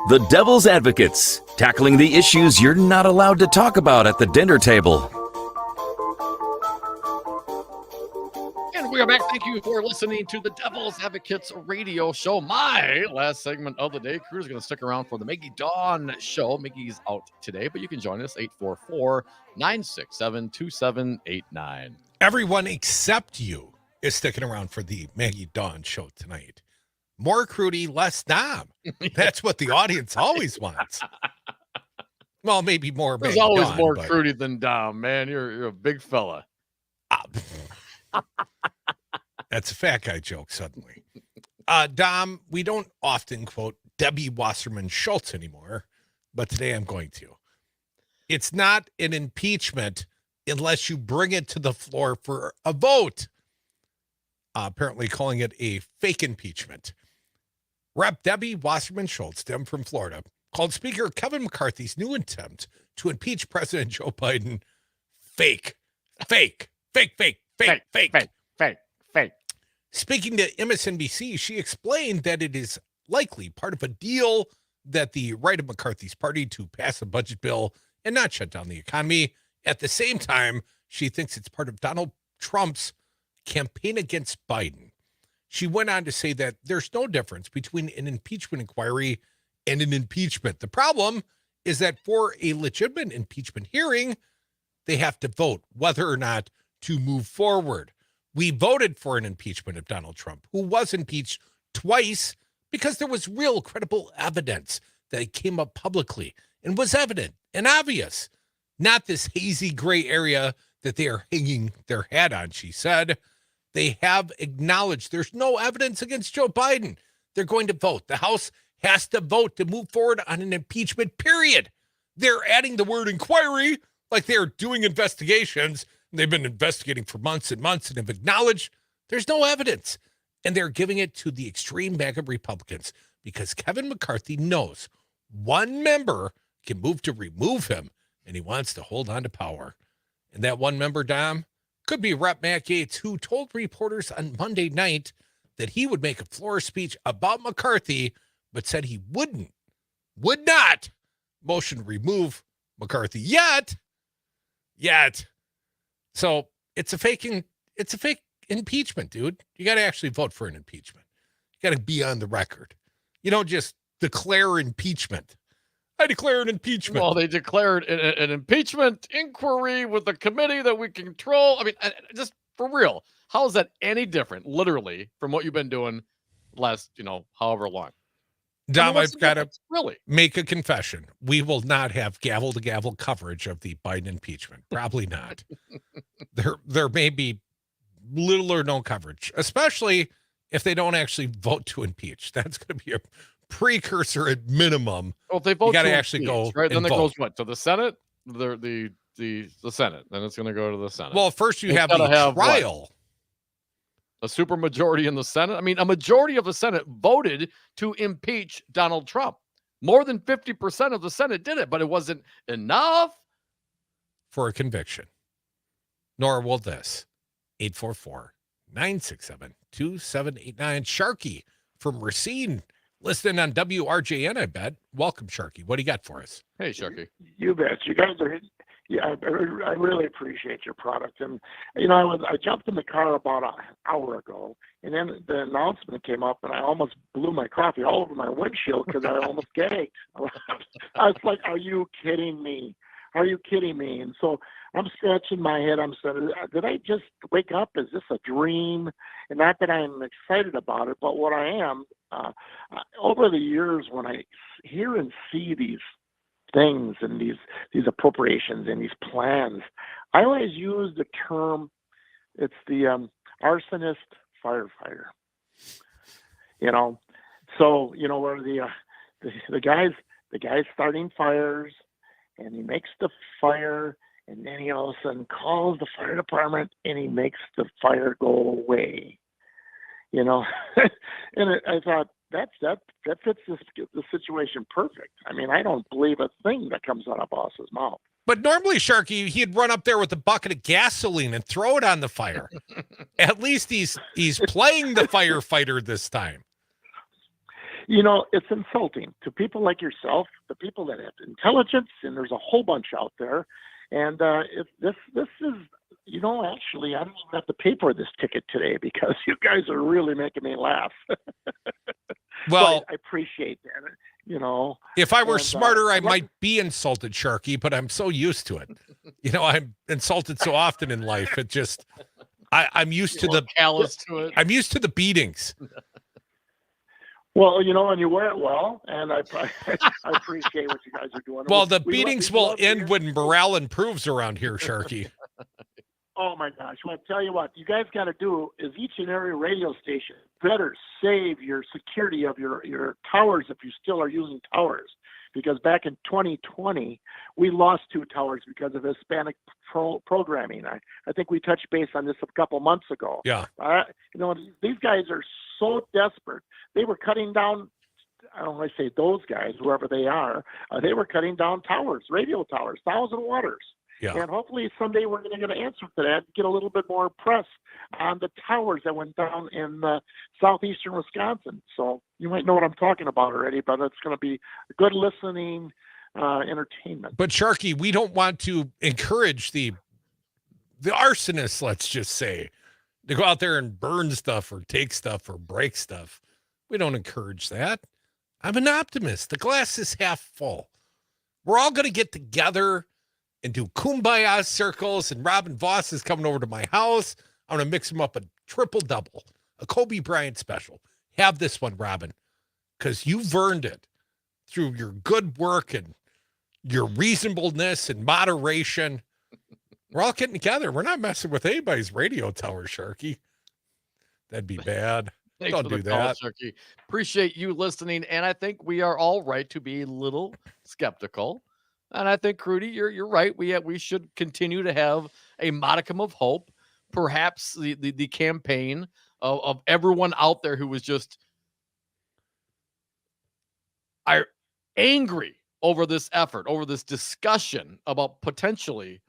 The Devil's Advocates, tackling the issues you're not allowed to talk about at the dinner table. And we are back. Thank you for listening to the Devil's Advocates radio show. My last segment of the day. Crute's going to stick around for the Maggie Dawn show. Maggie's out today, but you can join us 844-967-2789. Everyone except you is sticking around for the Maggie Dawn show tonight. More Crute, less Dom. That's what the audience always wants. Well, maybe more. There's Maggie always Dawn, more but... Crute than Dom, man. You're a big fella. That's a fat guy joke suddenly. Dom, we don't often quote Debbie Wasserman Schultz anymore, but today I'm going to. It's not an impeachment unless you bring it to the floor for a vote. Apparently calling it a fake impeachment. Rep. Debbie Wasserman Schultz, Dem from Florida, called Speaker Kevin McCarthy's new attempt to impeach President Joe Biden fake. Speaking to MSNBC, she explained that it is likely part of a deal that the right of McCarthy's party to pass a budget bill and not shut down the economy. At the same time, she thinks it's part of Donald Trump's campaign against Biden. She went on to say that there's no difference between an impeachment inquiry and an impeachment. The problem is that for a legitimate impeachment hearing, they have to vote whether or not to move forward. We voted for an impeachment of Donald Trump, who was impeached twice because there was real credible evidence that came up publicly and was evident and obvious, not this hazy gray area that they are hanging their hat on, she said. They have acknowledged there's no evidence against Joe Biden. They're going to vote. The House has to vote to move forward on an impeachment, period. They're adding the word inquiry like they're doing investigations. They've been investigating for months and months and have acknowledged there's no evidence. And they're giving it to the extreme MAGA Republicans because Kevin McCarthy knows one member can move to remove him, and he wants to hold on to power. And that one member, Dom, could be Rep. Matt Gaetz, who told reporters on Monday night that he would make a floor speech about McCarthy, but said he would not motion to remove McCarthy yet. So it's a fake impeachment, dude. You got to actually vote for an impeachment. You got to be on the record. You don't just declare impeachment. I declare an impeachment. Well, they declared an impeachment inquiry with a committee that we control. I mean, just for real, how is that any different, literally, from what you've been doing last, however long? Dom, I've got to really make a confession. We will not have gavel-to-gavel coverage of the Biden impeachment. Probably not. There may be little or no coverage, especially if they don't actually vote to impeach. That's going to be a precursor at minimum. Well, if they vote, you got to to actually impeach, go right. Then it vote. goes what to the Senate, the Senate. Then it's going to go to the Senate. Well, first you have the trial. What? A supermajority in the Senate. I mean, a majority of the Senate voted to impeach Donald Trump. More than 50% of the Senate did it, but it wasn't enough for a conviction. Nor will this. 844-967-2789. Sharky from Racine, listening on WRJN, I bet. Welcome, Sharky. What do you got for us? Hey, Sharky. You bet. You guys are... Yeah, I really appreciate your product. And, I jumped in the car about an hour ago, and then the announcement came up, and I almost blew my coffee all over my windshield because I almost gagged. I was like, are you kidding me? Are you kidding me? And so I'm scratching my head. I'm saying, did I just wake up? Is this a dream? And not that I'm excited about it, but what I am, over the years when I hear and see these things and these appropriations and these plans, I always use the term, it's the arsonist firefighter. So where the guy's starting fires, and he makes the fire, and then he all of a sudden calls the fire department, and he makes the fire go away. And I thought, that fits the situation perfect. I mean, I don't believe a thing that comes out of boss's mouth. But normally, Sharky, he'd run up there with a bucket of gasoline and throw it on the fire. At least he's playing the firefighter this time. It's insulting to people like yourself, the people that have intelligence, and there's a whole bunch out there. And this is, actually, I don't even have to pay for this ticket today because you guys are really making me laugh. Well, I appreciate that. If I were smarter, I might be insulted, Sharky, but I'm so used to it. I'm insulted so often in life. It just, I'm used to the callous to it. I'm used to the beatings. Well, and you wear it well, and I appreciate what you guys are doing. Well, the beatings will end when morale improves around here, Sharky. Oh my gosh! Well, I tell you what, you guys got to do is each and every radio station better save your security of your towers if you still are using towers, because back in 2020 we lost 2 towers because of Hispanic programming. I think we touched base on this a couple months ago. Yeah. These guys are so desperate. They were cutting down. I don't want to say those guys, whoever they are. They were cutting down towers, radio towers, Thousand Waters. Yeah. And hopefully someday we're going to get an answer to that and get a little bit more press on the towers that went down in southeastern Wisconsin. So you might know what I'm talking about already, but it's going to be good listening entertainment. But Sharky, we don't want to encourage the arsonists, let's just say, to go out there and burn stuff or take stuff or break stuff. We don't encourage that. I'm an optimist. The glass is half full. We're all going to get together and do kumbaya circles, and Robin Voss is coming over to my house. I'm going to mix him up a triple-double, a Kobe Bryant special. Have this one, Robin, because you've earned it through your good work and your reasonableness and moderation. We're all getting together. We're not messing with anybody's radio tower, Sharky. That'd be bad. Thanks Don't for the do call, that. Sharky. Appreciate you listening, and I think we are all right to be a little skeptical. And I think, Crute, you're right. We should continue to have a modicum of hope. Perhaps the campaign of everyone out there who was just angry over this effort, over this discussion about potentially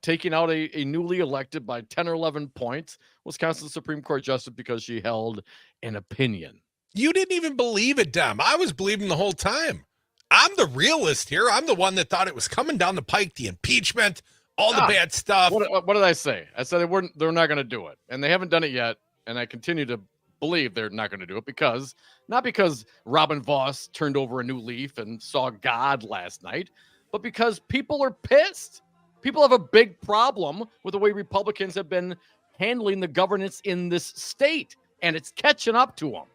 taking out a newly elected by 10 or 11 points Wisconsin Supreme Court justice because she held an opinion. You didn't even believe it, Dom. I was believing the whole time. I'm the realist here. I'm the one that thought it was coming down the pike, the impeachment, all the bad stuff. What did I say? I said they're not going to do it, and they haven't done it yet, and I continue to believe they're not going to do it because not because Robin Vos turned over a new leaf and saw God last night, but because people are pissed. People have a big problem with the way Republicans have been handling the governance in this state, and it's catching up to them.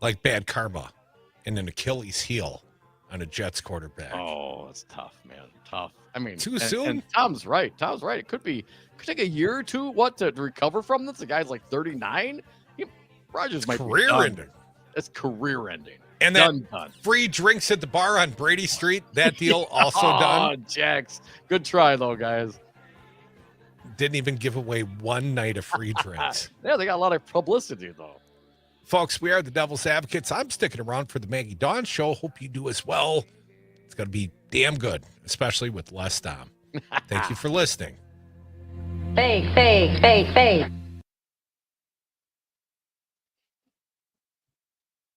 Like bad karma and an Achilles heel on a Jets quarterback. Oh, it's tough, man. Tough. I mean, too soon. And Tom's right. It could take a year or two. To recover from this? The guy's like 39. Rogers might career be done. ending. It's career ending. And done. free drinks at the bar on Brady Street. That deal also done. Jax. Good try though, guys. Didn't even give away one night of free drinks. Yeah, they got a lot of publicity though. Folks, we are the Devil's Advocates. I'm sticking around for the Maggie Dawn show. Hope you do as well. It's going to be damn good, especially with less Dom. Thank you for listening. Fake.